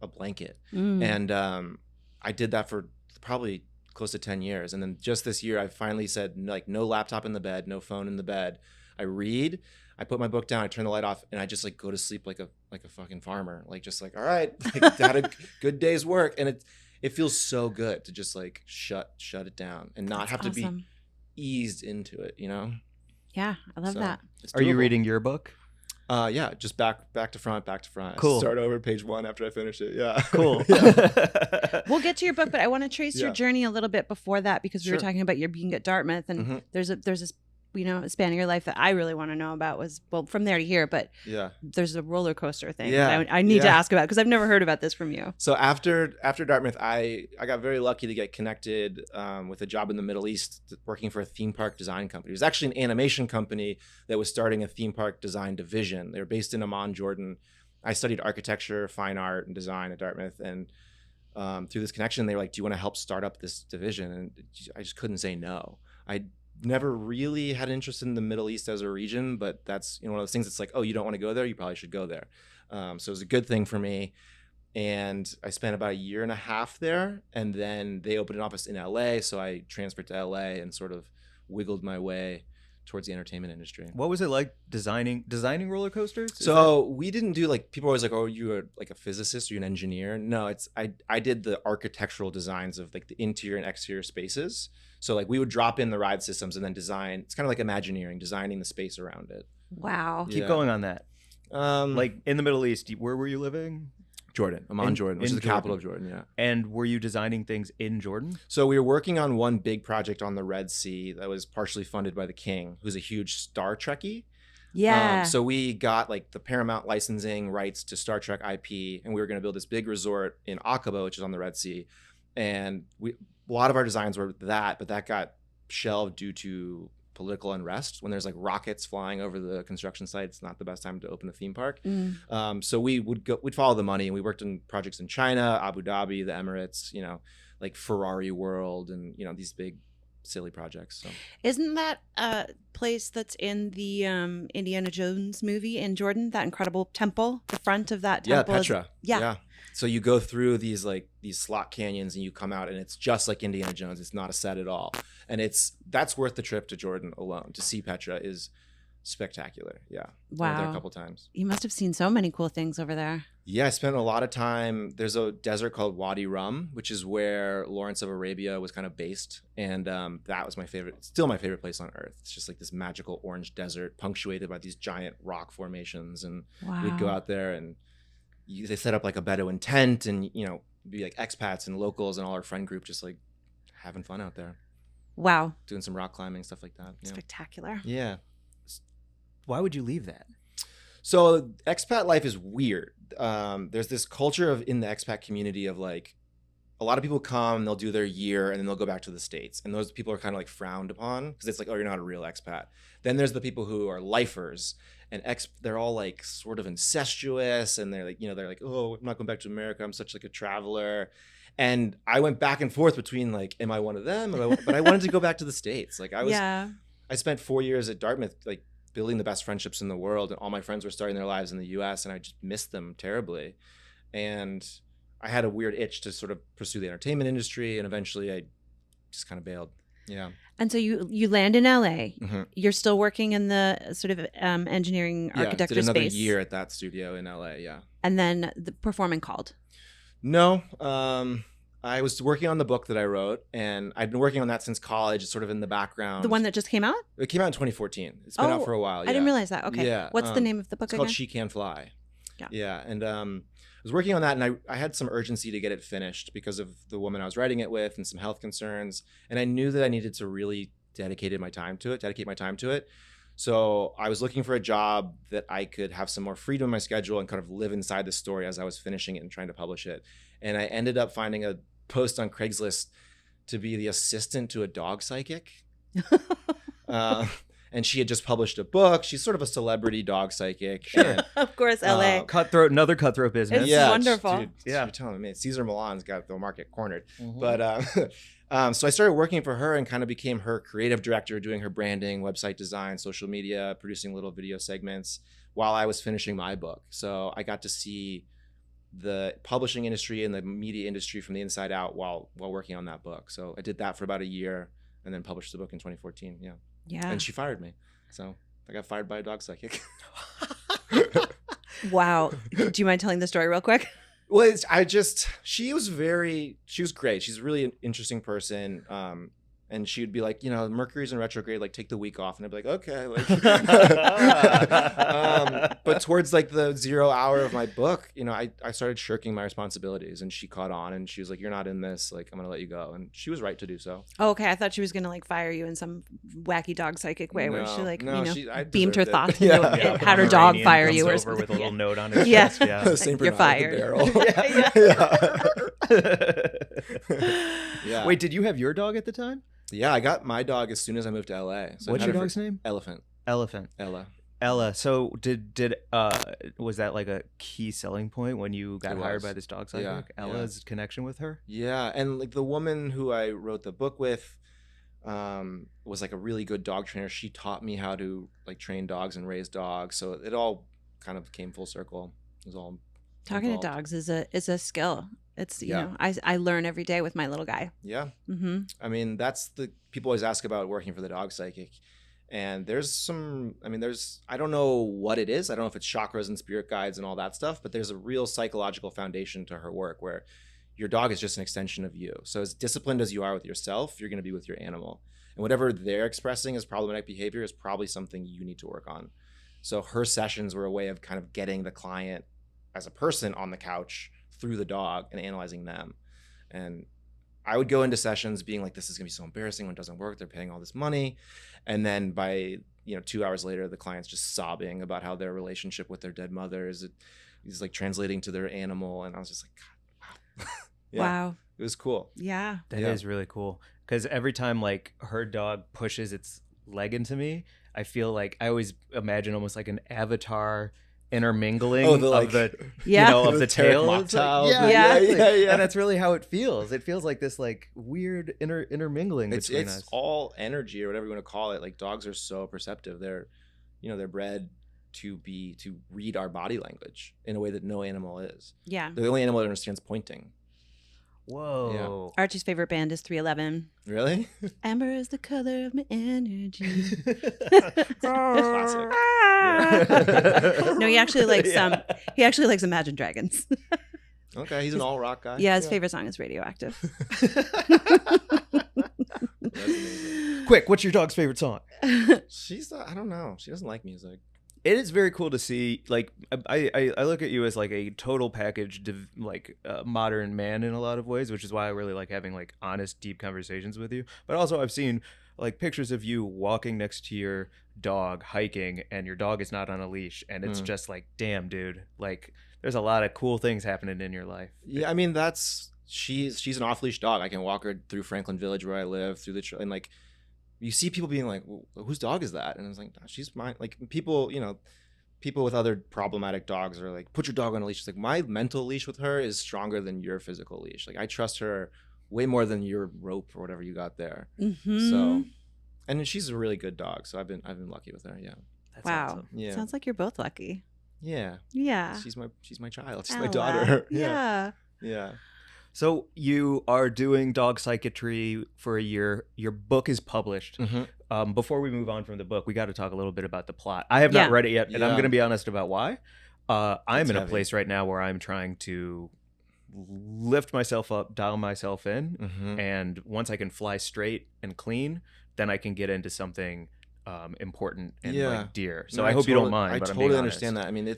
a blanket. And I did that for probably close to 10 years. And then just this year, I finally said, like, no laptop in the bed, no phone in the bed. I read, I put my book down, I turn the light off, and I just like go to sleep like a fucking farmer. Like, just like, all right, like, had a good day's work. And it feels so good to just like shut it down and not have to be eased into it, you know? Yeah, I love that. Are you reading your book? Yeah, just back to front. Cool. I start over at page 1 after I finish it. Yeah. Cool. We'll get to your book, but I want to trace your journey a little bit before that because we were talking about your being at Dartmouth, and there's this span of your life that I really want to know about was, well, from there to here, but there's a roller coaster thing that I need to ask about because I've never heard about this from you. So after Dartmouth, I got very lucky to get connected with a job in the Middle East working for a theme park design company. It was actually an animation company that was starting a theme park design division. They were based in Amman, Jordan. I studied architecture, fine art, and design at Dartmouth, and through this connection, they were like, do you want to help start up this division? And I just couldn't say no. I never really had an interest in the Middle East as a region, but that's one of those things that's like, oh, you don't want to go there? You probably should go there. So it was a good thing for me. And I spent about 1.5 years there. And then they opened an office in LA. So I transferred to LA and sort of wiggled my way towards the entertainment industry. What was it like designing roller coasters? So we didn't do like, people are always like, oh, you're like a physicist or you're an engineer. No, I did the architectural designs of like the interior and exterior spaces. So like we would drop in the ride systems and then design. It's kind of like Imagineering, designing the space around it. Wow. Keep going on that. Like in the Middle East, where were you living? Jordan, Amman, Jordan, which is the capital of Jordan, yeah. And were you designing things in Jordan? So we were working on one big project on the Red Sea that was partially funded by the king, who's a huge Star Trekkie. Yeah. So we got like the Paramount licensing rights to Star Trek IP, and we were going to build this big resort in Aqaba, which is on the Red Sea. And a lot of our designs were that, but that got shelved due to political unrest. When there's like rockets flying over the construction site, it's not the best time to open the theme park. So we'd follow the money, and we worked on projects in China, Abu Dhabi, the Emirates, like Ferrari World, and these big silly projects. So isn't that a place that's in the Indiana Jones movie in Jordan, that incredible temple, the front of that temple? Yeah, Petra. Yeah. So you go through these slot canyons and you come out and it's just like Indiana Jones. It's not a set at all. And that's worth the trip to Jordan alone. To see Petra is spectacular. Yeah. Wow. I went there a couple times. You must have seen so many cool things over there. Yeah, I spent a lot of time. There's a desert called Wadi Rum, which is where Lawrence of Arabia was kind of based. And that was my favorite, still my favorite place on earth. It's just like this magical orange desert punctuated by these giant rock formations. And we'd go out there and they set up like a Bedouin tent and, be like expats and locals and all our friend group just like having fun out there. Wow. Doing some rock climbing, stuff like that. Spectacular. Yeah. Why would you leave that? So expat life is weird. There's this culture in the expat community of like, a lot of people come, they'll do their year, and then they'll go back to the States. And those people are kind of like frowned upon because it's like, oh, you're not a real expat. Then there's the people who are lifers, and they're all like sort of incestuous, and they're like, they're like, oh, I'm not going back to America. I'm such like a traveler. And I went back and forth between like, am I one of them? But I wanted to go back to the States. Like I spent 4 years at Dartmouth, like building the best friendships in the world, and all my friends were starting their lives in the US, and I just missed them terribly. And I had a weird itch to sort of pursue the entertainment industry, and eventually I just kind of bailed. Yeah. And so you land in LA. Mm-hmm. You're still working in the sort of engineering architecture did another space. Year at that studio in LA. Yeah. And then the performing called. No, I was working on the book that I wrote, and I've been working on that since college. It's sort of in the background. The one that just came out? It came out in 2014. It's been out for a while. Yeah. I didn't realize that. Okay. Yeah. What's the name of the book again? It's called She Can Fly. Yeah. Yeah. And I was working on that, and I had some urgency to get it finished because of the woman I was writing it with and some health concerns. And I knew that I needed to really dedicate my time to it. So I was looking for a job that I could have some more freedom in my schedule and kind of live inside the story as I was finishing it and trying to publish it. And I ended up finding a post on Craigslist to be the assistant to a dog psychic. And she had just published a book. She's sort of a celebrity dog psychic. Sure. And, Of course, LA. Another cutthroat business. It's wonderful. Dude, Yeah. you're telling me, Cesar Millan's got the market cornered. Mhm. But so I started working for her and kind of became her creative director, doing her branding, website design, social media, producing little video segments while I was finishing my book. So I got to see the publishing industry and the media industry from the inside out while working on that book. So I did that for about a year and then published the book in 2014. Yeah. Yeah. And she fired me. So I got fired by a dog psychic. Wow. Do you mind telling the story real quick? Well, she was great. She's a really interesting person. And she would be like, Mercury's in retrograde, like take the week off. And I'd be like, okay. Like, but towards like the 0 hour of my book, I started shirking my responsibilities and she caught on and she was like, you're not in this. Like, I'm going to let you go. And she was right to do so. Oh, okay. I thought she was going to like fire you in some wacky dog psychic way where she like, I beamed her deserved it. thoughts into it, had her dog fire you or over something. with a little note on his Yeah. chest. Yeah. Saint You're Bernard with fired. the barrel. Yeah. Wait, did you have your dog at the time? Yeah, I got my dog as soon as I moved to LA. So What's your dog's name? Elephant. Elephant. Ella. So did was that like a key selling point when you got hired by this dog psychic? Yeah, Ella's connection with her? Yeah, and like the woman who I wrote the book with was like a really good dog trainer. She taught me how to like train dogs and raise dogs. So it all kind of came full circle. It was all Talking involved. to dogs is a skill. It's I learn every day with my little guy. Yeah. Mm-hmm. I mean, people always ask about working for the dog psychic. And I don't know what it is. I don't know if it's chakras and spirit guides and all that stuff, but there's a real psychological foundation to her work where your dog is just an extension of you. So as disciplined as you are with yourself, you're going to be with your animal. And whatever they're expressing as problematic behavior is probably something you need to work on. So her sessions were a way of kind of getting the client as a person on the couch through the dog and analyzing them. And I would go into sessions being like, this is gonna be so embarrassing when it doesn't work. They're paying all this money. And then by 2 hours later, the client's just sobbing about how their relationship with their dead mother is like translating to their animal. And I was just like, God, wow. Yeah, Wow. It was cool. Yeah. That is really cool. Because every time like her dog pushes its leg into me, I feel like I always imagine almost like an avatar intermingling of the tail. Yeah. And that's really how it feels. It feels like this like weird intermingling between us. It's all energy or whatever you want to call it. Like dogs are so perceptive. They're bred to read our body language in a way that no animal is. Yeah. They're the only animal that understands pointing. Whoa. Archie's favorite band is 311. Really? Amber is the color of my energy. Classic. No, he actually likes Imagine Dragons. Okay, he's an all rock guy. Yeah, his favorite song is Radioactive. That's amazing. Quick, what's your dog's favorite song? I don't know. She doesn't like music. It is very cool to see. Like, I look at you as like a total package, modern man in a lot of ways, which is why I really like having like honest, deep conversations with you. But also, I've seen like pictures of you walking next to your dog hiking, and your dog is not on a leash, and it's just like, damn, dude. Like, there's a lot of cool things happening in your life. Yeah, I mean she's an off leash dog. I can walk her through Franklin Village where I live, and like. You see people being like, well, whose dog is that? And I was like, no, she's mine. Like people with other problematic dogs are like, put your dog on a leash. It's like, my mental leash with her is stronger than your physical leash. Like I trust her way more than your rope or whatever you got there. Mm-hmm. So, and she's a really good dog. So I've been lucky with her. Yeah. That's Wow. awesome. Yeah. Sounds like you're both lucky. Yeah. Yeah. She's my child. She's my Ella. daughter. Yeah. Yeah. So you are doing dog psychiatry for a year. Your book is published. Mm-hmm. Before we move on from the book, we got to talk a little bit about the plot. I have not read it yet, and I'm going to be honest about why. I'm in a place right now where I'm trying to lift myself up, dial myself in, and once I can fly straight and clean, then I can get into something important and like dear. So I hope you don't mind. I but totally I'm understand that. I mean,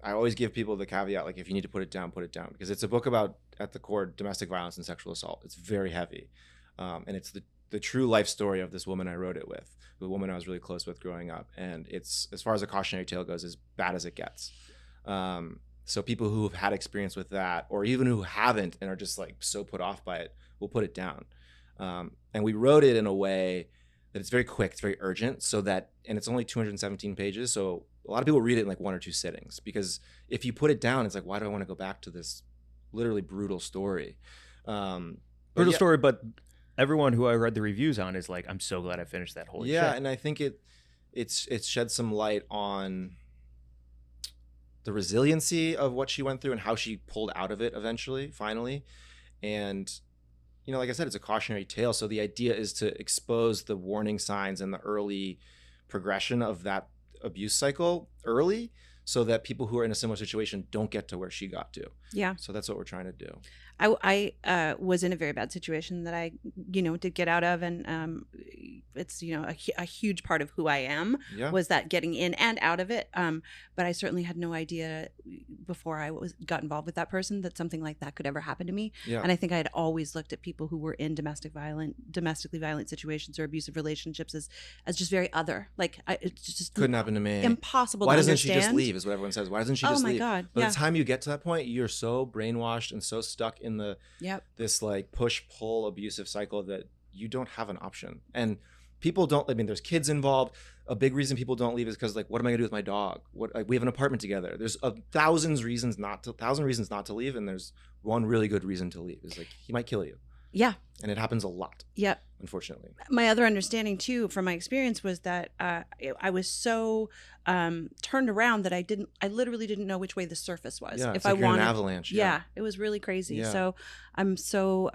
I always give people the caveat, like if you need to put it down, because it's a book about, at the core, domestic violence and sexual assault. It's very heavy. And it's the true life story of this woman I wrote it with, the woman I was really close with growing up. And it's, as far as a cautionary tale goes, as bad as it gets. So people who have had experience with that, or even who haven't and are just like so put off by it, will put it down. And we wrote it in a way that it's very quick, it's very urgent, so that, and it's only 217 pages. So a lot of people read it in like 1 or 2 sittings, because if you put it down, it's like, why do I want to go back to this literally brutal story? Brutal story, but everyone who I read the reviews on is like, I'm so glad I finished that. Holy shit. And I think it's shed some light on the resiliency of what she went through and how she pulled out of it eventually, finally. And, you know, like I said, it's a cautionary tale. So the idea is to expose the warning signs and the early progression of that abuse cycle early, so that people who are in a similar situation don't get to where she got to. Yeah. So that's what we're trying to do. I was in a very bad situation that I, did get out of. And it's, a huge part of who I am was that getting in and out of it. But I certainly had no idea before I got involved with that person that something like that could ever happen to me. Yeah. And I think I had always looked at people who were in domestically violent situations or abusive relationships as just very other. Like, it just couldn't happen to me. Impossible Why to doesn't understand. she just leave is what everyone says. Why doesn't she just leave? Oh my God. By the time you get to that point, you're so brainwashed and so stuck in this like push-pull abusive cycle that you don't have an option. And people don't, there's kids involved. A big reason people don't leave is because, like, what am I gonna do with my dog? We have an apartment together. There's 1,000 reasons not to leave, and there's one really good reason to leave. Is like, he might kill you. Yeah. And it happens a lot. Yeah. Unfortunately. My other understanding too, from my experience, was that I was so turned around that I literally didn't know which way the surface was. Yeah, if I wanted an avalanche. Yeah, it was really crazy. Yeah. So I'm so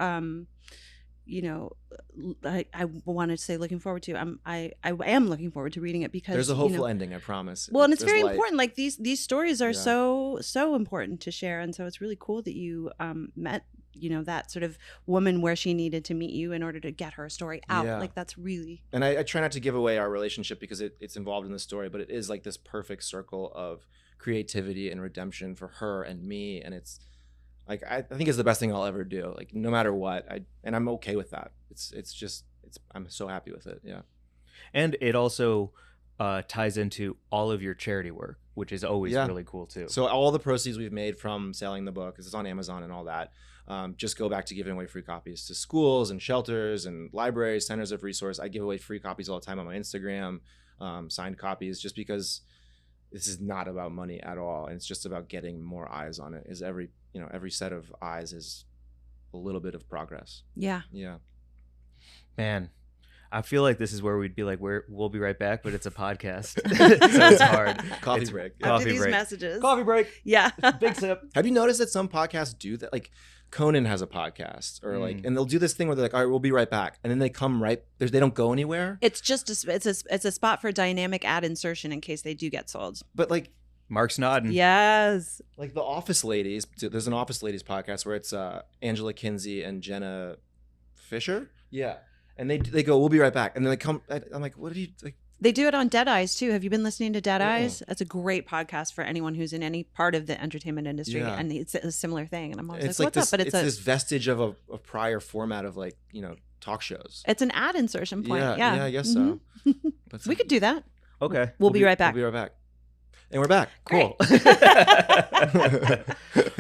I wanted to say looking forward to. I am looking forward to reading it, because there's a hopeful ending, I promise. Well, and it's very important. Like, these stories are so important to share, and so it's really cool that you met that sort of woman where she needed to meet you in order to get her story out. Like, that's really. And I try not to give away our relationship because it's involved in the story, but it is like this perfect circle of creativity and redemption for her and me, and it's. Like, I think it's the best thing I'll ever do. Like, no matter what, and I'm okay with that. I'm so happy with it. Yeah. And it also ties into all of your charity work, which is always really cool too. So all the proceeds we've made from selling the book, because it's on Amazon and all that, just go back to giving away free copies to schools and shelters and libraries, centers of resource. I give away free copies all the time on my Instagram, signed copies, just because this is not about money at all, and it's just about getting more eyes on it. Is every set of eyes is a little bit of progress. Yeah. Man, I feel like this is where we'd be like, we'll be right back, but it's a podcast, so it's hard. Coffee break. After these messages. Coffee break. Yeah. Big sip. Have you noticed that some podcasts do that? Like, Conan has a podcast, or and they'll do this thing where they're like, all right, we'll be right back, and then they come they don't go anywhere. It's just it's a spot for dynamic ad insertion in case they do get sold. But like, Mark's nodding. Yes. Like the Office Ladies. There's an Office Ladies podcast where it's Angela Kinsey and Jenna Fisher. Yeah. And they go, we'll be right back. And then they come. I'm like, what did you like? They do it on Dead Eyes too. Have you been listening to Dead Eyes? That's a great podcast for anyone who's in any part of the entertainment industry, and it's a similar thing. And I'm always like, what's up? But it's this vestige of a prior format of, like, talk shows. It's an ad insertion point. Yeah, I guess so. But we could do that. Okay. We'll be right back. We'll be right back. And we're back. Cool.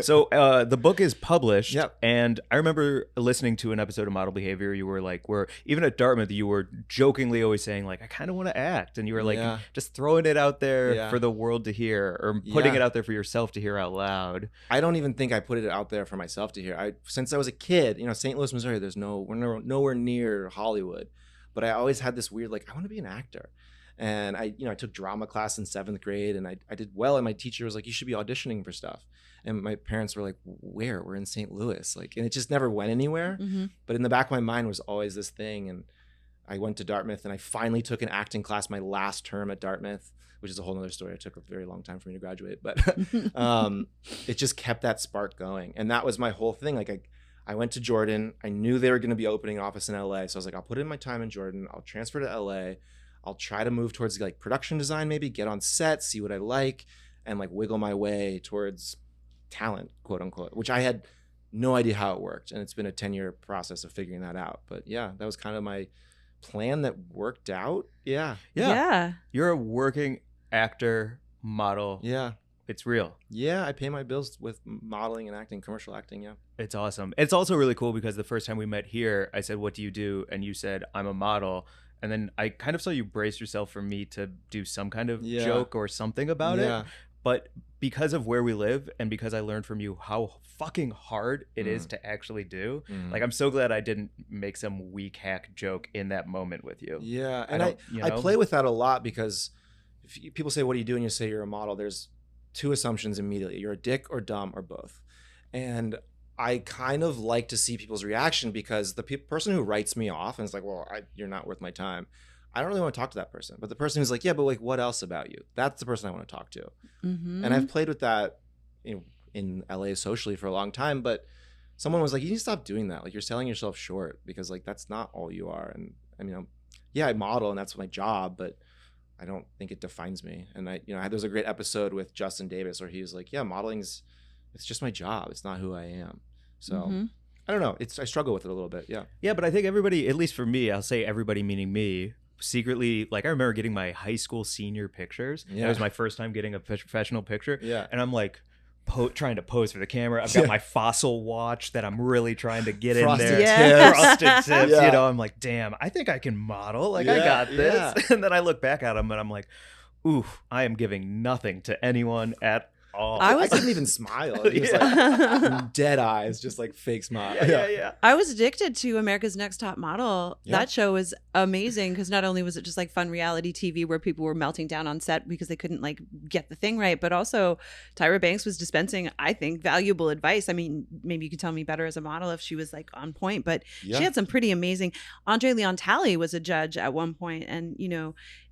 So the book is published, and I remember listening to an episode of Model Behavior. You were like, even at Dartmouth, you were jokingly always saying, like, I kind of want to act, and you were like, just throwing it out there for the world to hear, or putting it out there for yourself to hear out loud. I don't even think I put it out there for myself to hear. Since I was a kid, St. Louis, Missouri, we're nowhere near Hollywood, but I always had this weird, like, I want to be an actor. And I took drama class in 7th grade, and I did well. And my teacher was like, you should be auditioning for stuff. And my parents were like, where? We're in St. Louis. Like, and it just never went anywhere. Mm-hmm. But in the back of my mind was always this thing. And I went to Dartmouth, and I finally took an acting class my last term at Dartmouth, which is a whole other story. It took a very long time for me to graduate, but it just kept that spark going. And that was my whole thing. Like, I went to Jordan. I knew they were going to be opening an office in LA. So I was like, I'll put in my time in Jordan. I'll transfer to LA. I'll try to move towards, like, production design, maybe get on set, see what I like, and, like, wiggle my way towards talent, quote unquote, which I had no idea how it worked. And it's been a 10-year process of figuring that out. But yeah, that was kind of my plan that worked out. Yeah. You're a working actor, model. Yeah. It's real. Yeah, I pay my bills with modeling and acting, commercial acting, yeah. It's awesome. It's also really cool because the first time we met here, I said, "What do you do?" And you said, "I'm a model." And then I kind of saw you brace yourself for me to do some kind of joke or something about it. But because of where we live and because I learned from you how fucking hard it is to actually do, like, I'm so glad I didn't make some weak hack joke in that moment with you. Yeah, and I play with that a lot because if people say, "What do you do?" and you say you're a model, there's two assumptions immediately. You're a dick or dumb or both. And I kind of like to see people's reaction because the person who writes me off and is like, "Well, you're not worth my time," I don't really want to talk to that person. But the person who's like, "Yeah, but like, what else about you?" That's the person I want to talk to. And I've played with that in LA socially for a long time. But someone was like, "You need to stop doing that. Like, you're selling yourself short because like that's not all you are." And I mean, I model and that's my job, but I don't think it defines me. And there was a great episode with Justin Davis where he was like, "Yeah, modeling's it's just my job. It's not who I am." So I don't know. I struggle with it a little bit. Yeah. Yeah, but I think everybody, at least for me, I'll say everybody meaning me, secretly, like, I remember getting my high school senior pictures. Yeah. It was my first time getting a professional picture. Yeah. And I'm like trying to pose for the camera. I've got my Fossil watch that I'm really trying to get Frosted in there. Frosted tips. Yeah. I'm like, damn, I think I can model. Like, I got this. Yeah. And then I look back at them and I'm like, oof, I am giving nothing to anyone at all. I couldn't even smile. He was like dead eyes, just like fake smile. Yeah. I was addicted to America's Next Top Model. Yeah. That show was amazing because not only was it just like fun reality TV where people were melting down on set because they couldn't like get the thing right, but also Tyra Banks was dispensing, I think, valuable advice. I mean, maybe you could tell me better as a model if she was like on point, but she had some pretty amazing. Andre Leon Talley was a judge at one point, and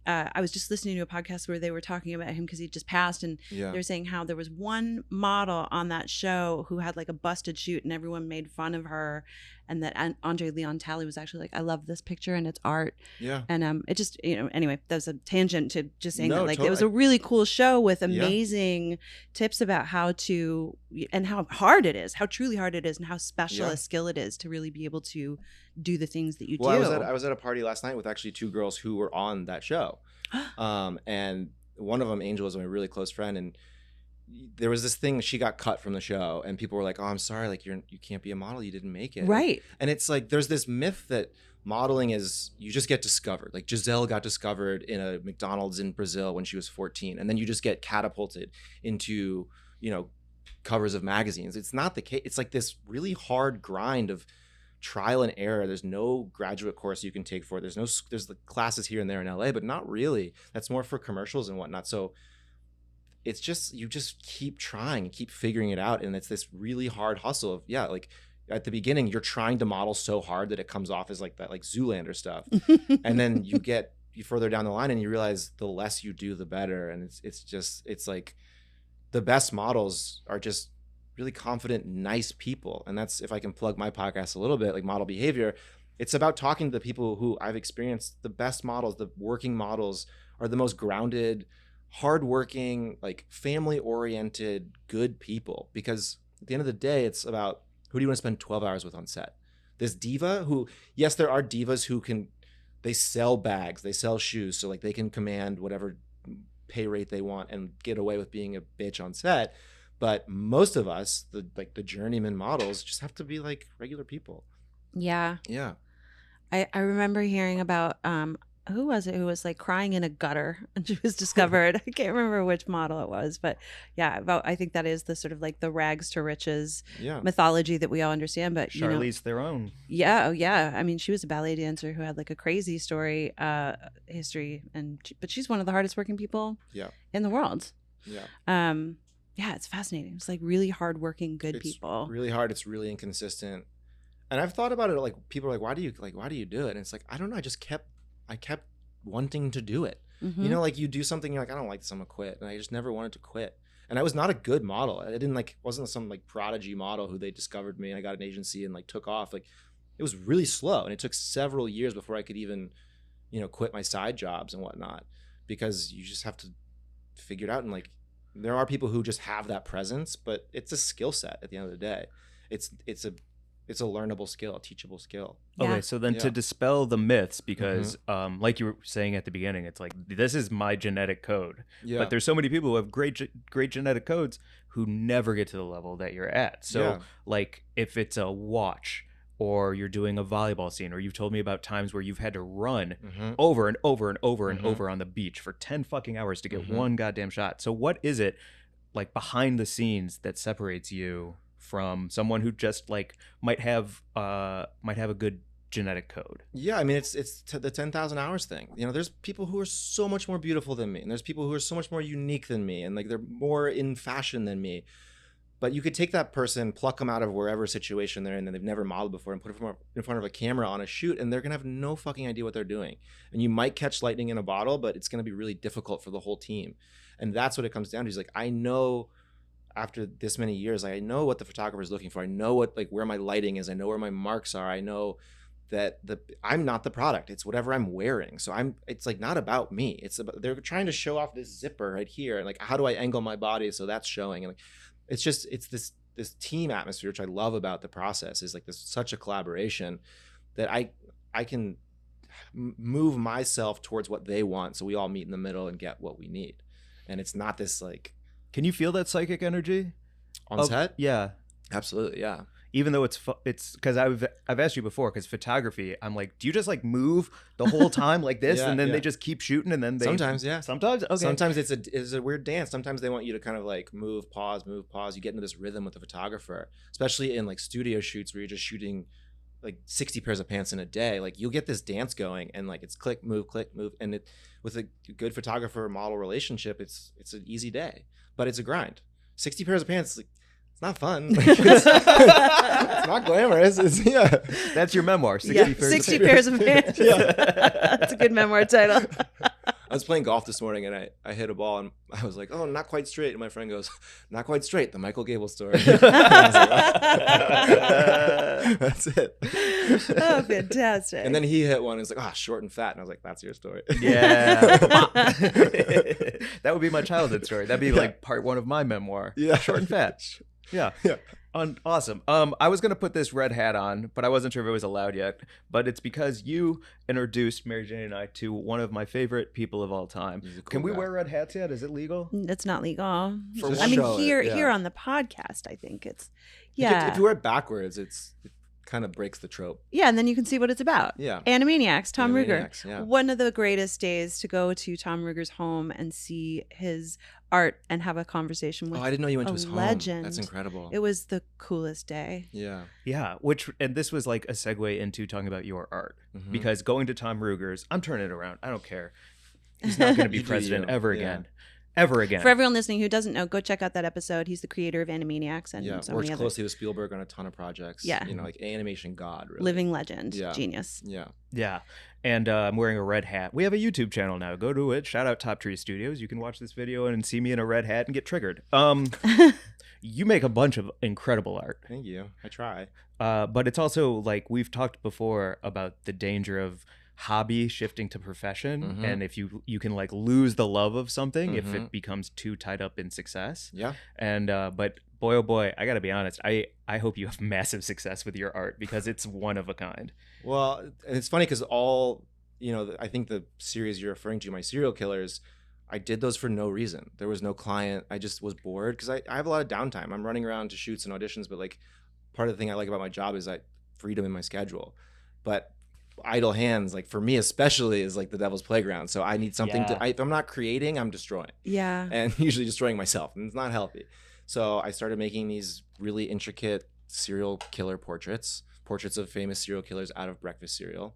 I was just listening to a podcast where they were talking about him because he just passed, and they were saying how there was one model on that show who had like a busted shoot and everyone made fun of her, and that Andre Leon Talley was actually like, "I love this picture and it's art." Yeah. And it just, anyway, that was a tangent to just saying that like totally. It was a really cool show with amazing tips about how to, and how hard it is, how truly hard it is, and how special a skill it is to really be able to do the things that you do. I was at a party last night with actually two girls who were on that show. And one of them, Angel, is my really close friend, and there was this thing, she got cut from the show and people were like, "Oh, I'm sorry, like you can't be a model, you didn't make it." Right. And it's like there's this myth that modeling is you just get discovered. Like Giselle got discovered in a McDonald's in Brazil when she was 14, and then you just get catapulted into covers of magazines. It's not the case. It's like this really hard grind of trial and error. There's no graduate course you can take for it. There's the classes here and there in LA, but not really. That's more for commercials and whatnot. So it's just, you just keep trying and keep figuring it out. And it's this really hard hustle of, like at the beginning, you're trying to model so hard that it comes off as like that, like Zoolander stuff. And then you further down the line and you realize the less you do, the better. And it's like the best models are just really confident, nice people. And that's, if I can plug my podcast a little bit, like Model Behavior, it's about talking to the people who I've experienced. The best models, the working models, are the most grounded, hardworking, like family-oriented, good people. Because at the end of the day, it's about who do you want to spend 12 hours with on set? This diva who, yes, there are divas who they sell bags, they sell shoes, so like they can command whatever pay rate they want and get away with being a bitch on set. But most of us, the journeyman models, just have to be like regular people. Yeah. Yeah. I remember hearing about who was it who was like crying in a gutter and she was discovered. I can't remember which model it was, but I think that is the sort of like the rags to riches mythology that we all understand. But Charlize Theron. Yeah, I mean, she was a ballet dancer who had like a crazy history, but she's one of the hardest working people in the world. Yeah. Yeah, it's fascinating. It's like really hardworking, good people. It's really hard. It's really inconsistent. And I've thought about it. Like people are like, why do you do it? And it's like, I don't know. I kept wanting to do it. Mm-hmm. Like you do something, you're like, I don't like this, I'm gonna quit. And I just never wanted to quit. And I was not a good model. I wasn't some like prodigy model who they discovered me and I got an agency and like took off. Like it was really slow. And it took several years before I could even, quit my side jobs and whatnot, because you just have to figure it out. And like, there are people who just have that presence, but it's a skill set at the end of the day. it's a learnable skill, a teachable skill. Okay, so then to dispel the myths, because like you were saying at the beginning, it's like, this is my genetic code. Yeah. But there's so many people who have great genetic codes who never get to the level that you're at. So like if it's a watch, or you're doing a volleyball scene, or you've told me about times where you've had to run over and over and over and over on the beach for 10 fucking hours to get one goddamn shot. So what is it like behind the scenes that separates you from someone who just like might have a good genetic code? Yeah, I mean, it's the 10,000 hours thing. You know, there's people who are so much more beautiful than me, and there's people who are so much more unique than me, and like they're more in fashion than me. But you could take that person, pluck them out of wherever situation they're in that they've never modeled before, and put it in front of a camera on a shoot, and they're gonna have no fucking idea what they're doing. And you might catch lightning in a bottle, but it's gonna be really difficult for the whole team. And that's what it comes down to. Is like, I know after this many years, I know what the photographer is looking for. I know what, like, where my lighting is. I know where my marks are. I know that I'm not the product. It's whatever I'm wearing. So it's like not about me. It's about, they're trying to show off this zipper right here. And like, how do I angle my body so that's showing? And like, it's this team atmosphere, which I love about the process, is like, there's such a collaboration that I can move myself towards what they want. So we all meet in the middle and get what we need. And it's not this like, can you feel that psychic energy on set? Yeah, absolutely. Yeah. Even though it's because I've asked you before, because photography, I'm like, do you just like move the whole time like this, and then they just keep shooting, and then they sometimes okay, sometimes it's a weird dance. Sometimes they want you to kind of like move, pause. You get into this rhythm with the photographer, especially in like studio shoots where you're just shooting like 60 pairs of pants in a day. Like, you'll get this dance going, and like it's click, move, and with a good photographer model relationship, it's an easy day, but it's a grind. 60 pairs of pants, like, it's not fun. Like, it's not glamorous. That's your memoir. 60 pairs of pants. That's a good memoir title. I was playing golf this morning, and I hit a ball, and I was like, oh, not quite straight. And my friend goes, not quite straight, the Michael Gabel story. That's it. Oh, fantastic. And then he hit one, and was like, oh, short and fat. And I was like, that's your story. Yeah. That would be my childhood story. That'd be like part one of my memoir. Yeah. Short and fat. Yeah. Awesome. I was going to put this red hat on, but I wasn't sure if it was allowed yet. But it's because you introduced Mary Jane and I to one of my favorite people of all time. Cool Can we guy. wear red hats yet? Is it legal? It's not legal. For I mean, show here on the podcast, I think it's, If you wear it backwards, it kind of breaks the trope. Yeah, and then you can see what it's about. Yeah. Animaniacs, Tom Ruger. Yeah. One of the greatest days to go to Tom Ruger's home and see his art and have a conversation with I didn't know you went to his legend. home. That's incredible. It was the coolest day. Yeah. Yeah, and this was like a segue into talking about your art, because going to Tom Ruger's, I'm turning it around. I don't care. He's not going to be president ever again. Ever again. For everyone listening who doesn't know, go check out that episode. He's the creator of Animaniacs and so works many closely with Spielberg on a ton of projects. Yeah. You know, like animation god, really. Living legend. Yeah. Genius. Yeah. Yeah. And I'm wearing a red hat. We have a YouTube channel now. Go to it. Shout out Top Tree Studios. You can watch this video and see me in a red hat and get triggered. You make a bunch of incredible art. Thank you. I try. But it's also like, we've talked before about the danger of hobby shifting to profession, and if you can like lose the love of something if it becomes too tied up in success. Yeah. And but boy, oh boy, I gotta be honest, I hope you have massive success with your art, because it's one of a kind. Well, and it's funny because I think the series you're referring to, my serial killers, I did those for no reason. There was no client. I just was bored because I have a lot of downtime. I'm running around to shoots and auditions, but like, part of the thing I like about my job is freedom in my schedule. But idle hands, like for me especially, is like the devil's playground. So I need something if I'm not creating, I'm destroying. Yeah. And usually destroying myself, and it's not healthy. So I started making these really intricate serial killer portraits of famous serial killers out of breakfast cereal.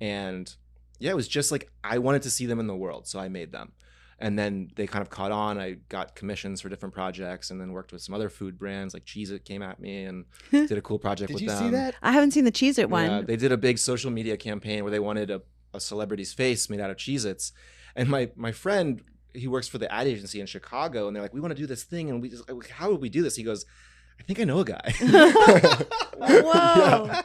And yeah, it was just like, I wanted to see them in the world, so I made them. And then they kind of caught on. I got commissions for different projects, and then worked with some other food brands, like Cheez-It came at me and did a cool project with them. Did you see that? I haven't seen the Cheez-It one. Yeah, they did a big social media campaign where they wanted a celebrity's face made out of Cheez-Its. And my friend, he works for the ad agency in Chicago, and they're like, we want to do this thing, and we just, how would we do this? He goes, I think I know a guy. Whoa. Yeah.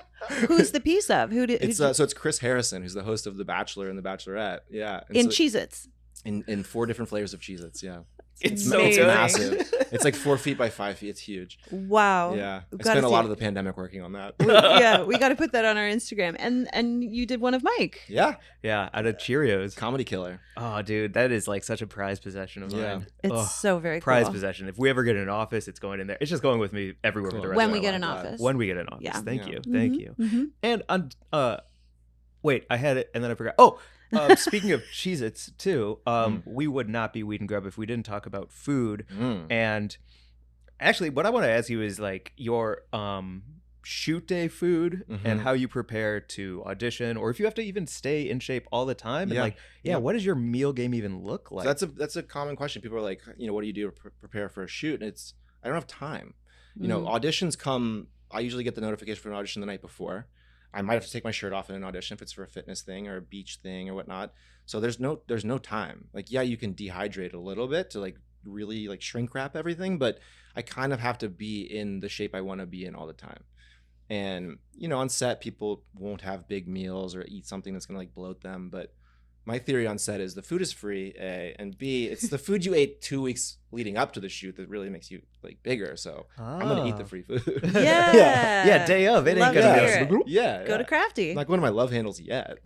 Who's the piece of? So it's Chris Harrison, who's the host of The Bachelor and The Bachelorette. Yeah. And in Cheez-Its. In 4 different flavors of Cheez-Its, yeah. It's so amazing. good. massive. It's like 4 feet by 5 feet. It's huge. Wow. Yeah, I Gotta spent a see lot it. of the pandemic working on that. Yeah, we got to put that on our Instagram. And you did one of Mike. Yeah, Yeah, out of Cheerios. comedy killer. Oh, dude, that is like such a prized possession of Yeah. mine. It's Ugh, so very prized cool. possession. If we ever get an office, it's going in there. It's just going with me everywhere for Cool. the rest When of we my get life. an life. office. When we get an office. Yeah. Thank Yeah. you. Thank you. Mhm. And wait, I had it and then I forgot. Oh, speaking of Cheez-Its too, we would not be Weed and Grub if we didn't talk about food. And actually, what I want to ask you is like your shoot day food and how you prepare to audition, or if you have to even stay in shape all the time. And Yeah. like, Yeah. what does your meal game even look like? So that's a common question. People are like, what do you do to prepare for a shoot? And it's I don't have time. Auditions come. I usually get the notification for an audition the night before. I might have to take my shirt off in an audition if it's for a fitness thing or a beach thing or whatnot. So there's no time. Like, yeah, you can dehydrate a little bit to like really like shrink wrap everything, but I kind of have to be in the shape I want to be in all the time. And on set, people won't have big meals or eat something that's gonna like bloat them. But my theory on set is the food is free, A, and B, it's the food you ate 2 weeks leading up to the shoot that really makes you like bigger. So I'm gonna eat the free food. Yeah. yeah, day of. It Love ain't to gonna hear be. it. Yeah. Go to Crafty. I'm not going to my love handles yet.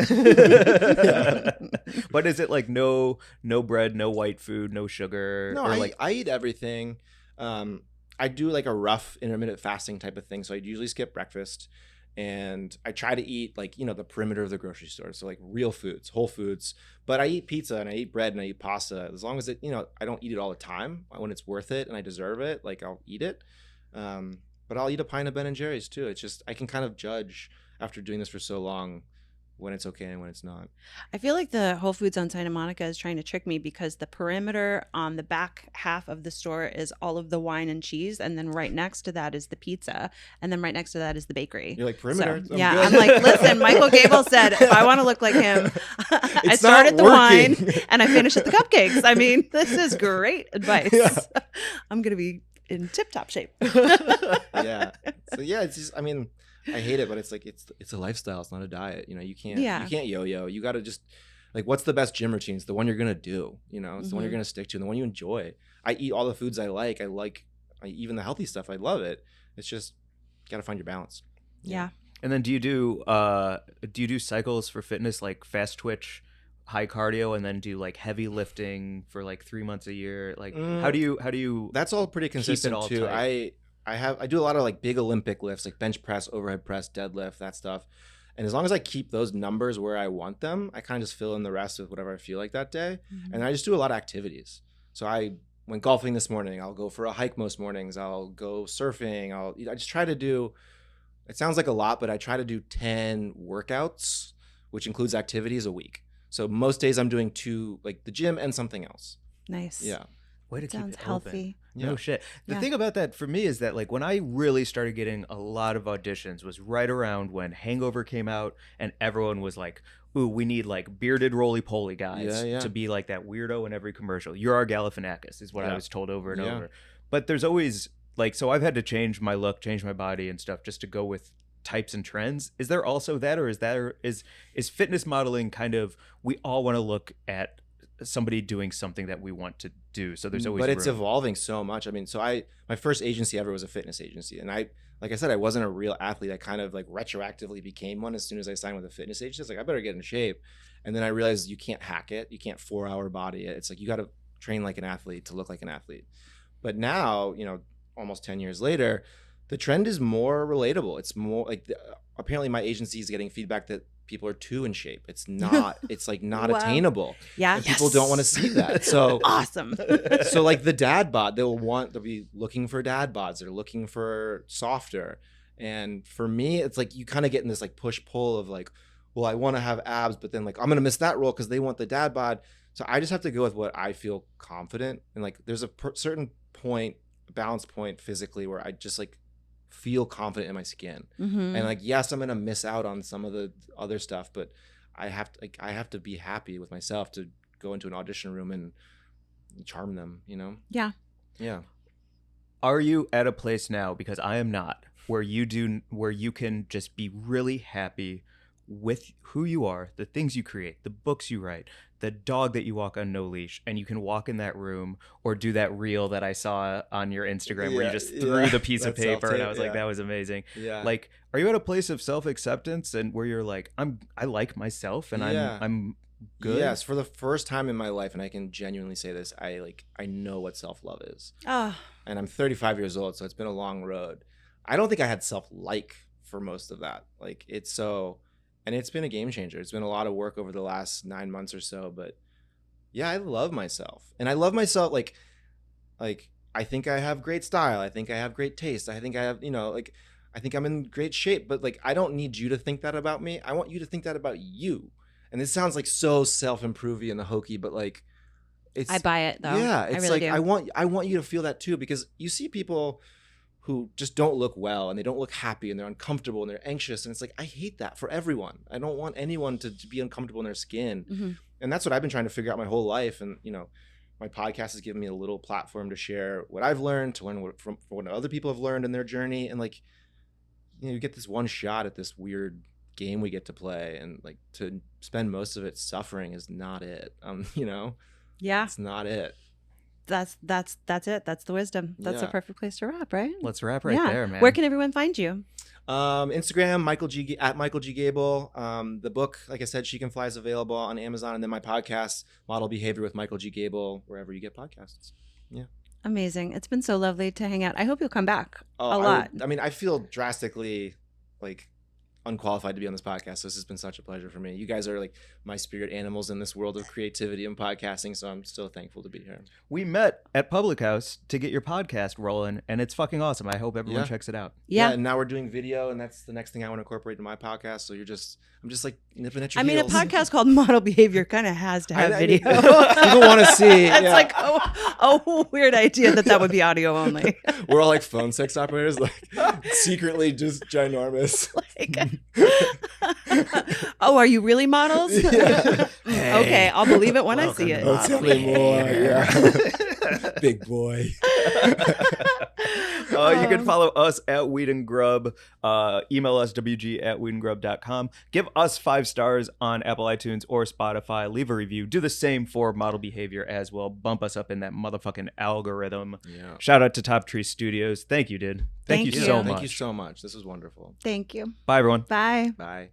But is it like no bread, no white food, no sugar? No, or I eat everything. I do like a rough intermittent fasting type of thing. So I usually skip breakfast and I try to eat like, the perimeter of the grocery store. So like real foods, whole foods, but I eat pizza and I eat bread and I eat pasta as long as it, I don't eat it all the time. When it's worth it and I deserve it, like I'll eat it. But I'll eat a pint of Ben and Jerry's too. It's just, I can kind of judge after doing this for so long when it's okay and when it's not. I feel like the Whole Foods on Santa Monica is trying to trick me because the perimeter on the back half of the store is all of the wine and cheese, and then right next to that is the pizza, and then right next to that is the bakery. You're like, perimeter. So, I'm yeah, good. I'm like, listen, Michael Gabel said if I want to look like him, I It's start not at the working. wine and I finish at the cupcakes. I mean, this is great advice. Yeah. I'm gonna be in tip-top shape. Yeah. So yeah, it's just, I hate it, but it's like it's a lifestyle. It's not a diet. You can't yo-yo. You got to just like, what's the best gym routine? It's the one you're gonna do. It's the one you're gonna stick to, and the one you enjoy. I eat all the foods I like. I even the healthy stuff. I love it. It's just got to find your balance. Yeah. And then do you do cycles for fitness, like fast twitch, high cardio, and then do like heavy lifting for like 3 months a year? Like how do you That's all pretty consistent all too. tight? I do a lot of like big Olympic lifts, like bench press, overhead press, deadlift, that stuff. And as long as I keep those numbers where I want them, I kind of just fill in the rest with whatever I feel like that day. And I just do a lot of activities. So I went golfing this morning. I'll go for a hike most mornings. I'll go surfing. I just try to do, it sounds like a lot, but I try to do 10 workouts, which includes activities a week. So most days I'm doing 2, like the gym and something else. Nice. Yeah. Way to keep Sounds it healthy. open. No Yeah. shit. The Yeah. thing about that for me is that like when I really started getting a lot of auditions was right around when Hangover came out and everyone was like, ooh, we need like bearded roly-poly guys Yeah. to be like that weirdo in every commercial. You're our Galifianakis is what I Yeah. was told over and Yeah. over. But there's always like, so I've had to change my look, change my body and stuff just to go with types and trends. Is there also that, or is fitness modeling kind of, we all want to look at somebody doing something that we want to do, so there's always but it's room. evolving so much. So my first agency ever was a fitness agency, and like I said, I wasn't a real athlete. I kind of like retroactively became one as soon as I signed with a fitness agency. It's like, I better get in shape. And then I realized you can't hack it. You can't 4-hour body it. It's like you got to train like an athlete to look like an athlete. But now, almost 10 years later, the trend is more relatable. It's more like apparently my agency is getting feedback that people are too in shape. It's not. It's like not Wow. attainable. Yeah. And people don't want to see that. So Awesome. so like the dad bod, they'll be looking for dad bods. They're looking for softer. And for me, it's like you kind of get in this like push pull of like, well, I want to have abs, but then like I'm gonna miss that role because they want the dad bod. So I just have to go with what I feel confident. And like there's a certain point, balance point physically where I just like feel confident in my skin. Mhm. And like, yes, I'm gonna miss out on some of the other stuff, but I have to be happy with myself to go into an audition room and charm them, Yeah. Yeah. Are you at a place now, because I am not, where you can just be really happy with who you are, the things you create, the books you write, the dog that you walk on no leash, and you can walk in that room or do that reel that I saw on your Instagram where you just threw the piece of paper, and I was like, that was amazing. Yeah. Like, are you at a place of self-acceptance and where you're like, I like myself and I'm good? Yes, for the first time in my life, and I can genuinely say this, I know what self-love is. And I'm 35 years old, so it's been a long road. I don't think I had self-like for most of that. Like, and it's been a game changer. It's been a lot of work over the last 9 months or so, but yeah, I love myself. And I love myself like I think I have great style. I think I have great taste. I think I have, I think I'm in great shape, but like, I don't need you to think that about me. I want you to think that about you. And this sounds like so self-improvey and the hokey, but like, I buy it though. Yeah, it's I really like do. I want you to feel that too, because you see people who just don't look well and they don't look happy and they're uncomfortable and they're anxious, and it's like, I hate that for everyone. I don't want anyone to be uncomfortable in their skin. Mm-hmm. And that's what I've been trying to figure out my whole life. And my podcast has given me a little platform to share what I've learned, to learn from what other people have learned in their journey. And like, you get this one shot at this weird game we get to play, and like, to spend most of it suffering is not it. Yeah, it's not it. That's it. That's the wisdom. That's the perfect place to wrap, right? Let's wrap right there, man. Where can everyone find you? Instagram, at Michael G. Gabel. The book, like I said, She Can Fly, is available on Amazon, and then my podcast, Model Behavior with Michael G. Gabel, wherever you get podcasts. Yeah. Amazing. It's been so lovely to hang out. I hope you'll come back a lot. I feel drastically like unqualified to be on this podcast, so this has been such a pleasure for me. You guys are like my spirit animals in this world of creativity and podcasting, so I'm still thankful to be here. We met at Public House to get your podcast rolling, and it's fucking awesome. I hope everyone checks it out. Yeah, and now we're doing video, and that's the next thing I want to incorporate in my podcast. So I'm just like nipping at your heels. heels. A podcast called Model Behavior kind of has to have video. People want to see. It's like a weird idea that would be audio only. We're all like phone sex operators, like secretly just ginormous. Oh, are you really models? Yeah. Hey, okay, I'll believe it when I see it. Oh, tell me more. Yeah. Big boy. You can follow us at Weed and Grub. Email us, wg@weedandgrub.com. Give us 5 stars on Apple iTunes or Spotify. Leave a review. Do the same for Model Behavior as well. Bump us up in that motherfucking algorithm. Yeah. Shout out to Top Tree Studios. Thank you, dude. Thank you so much. Thank you so much. This was wonderful. Thank you. Bye, everyone. Bye. Bye.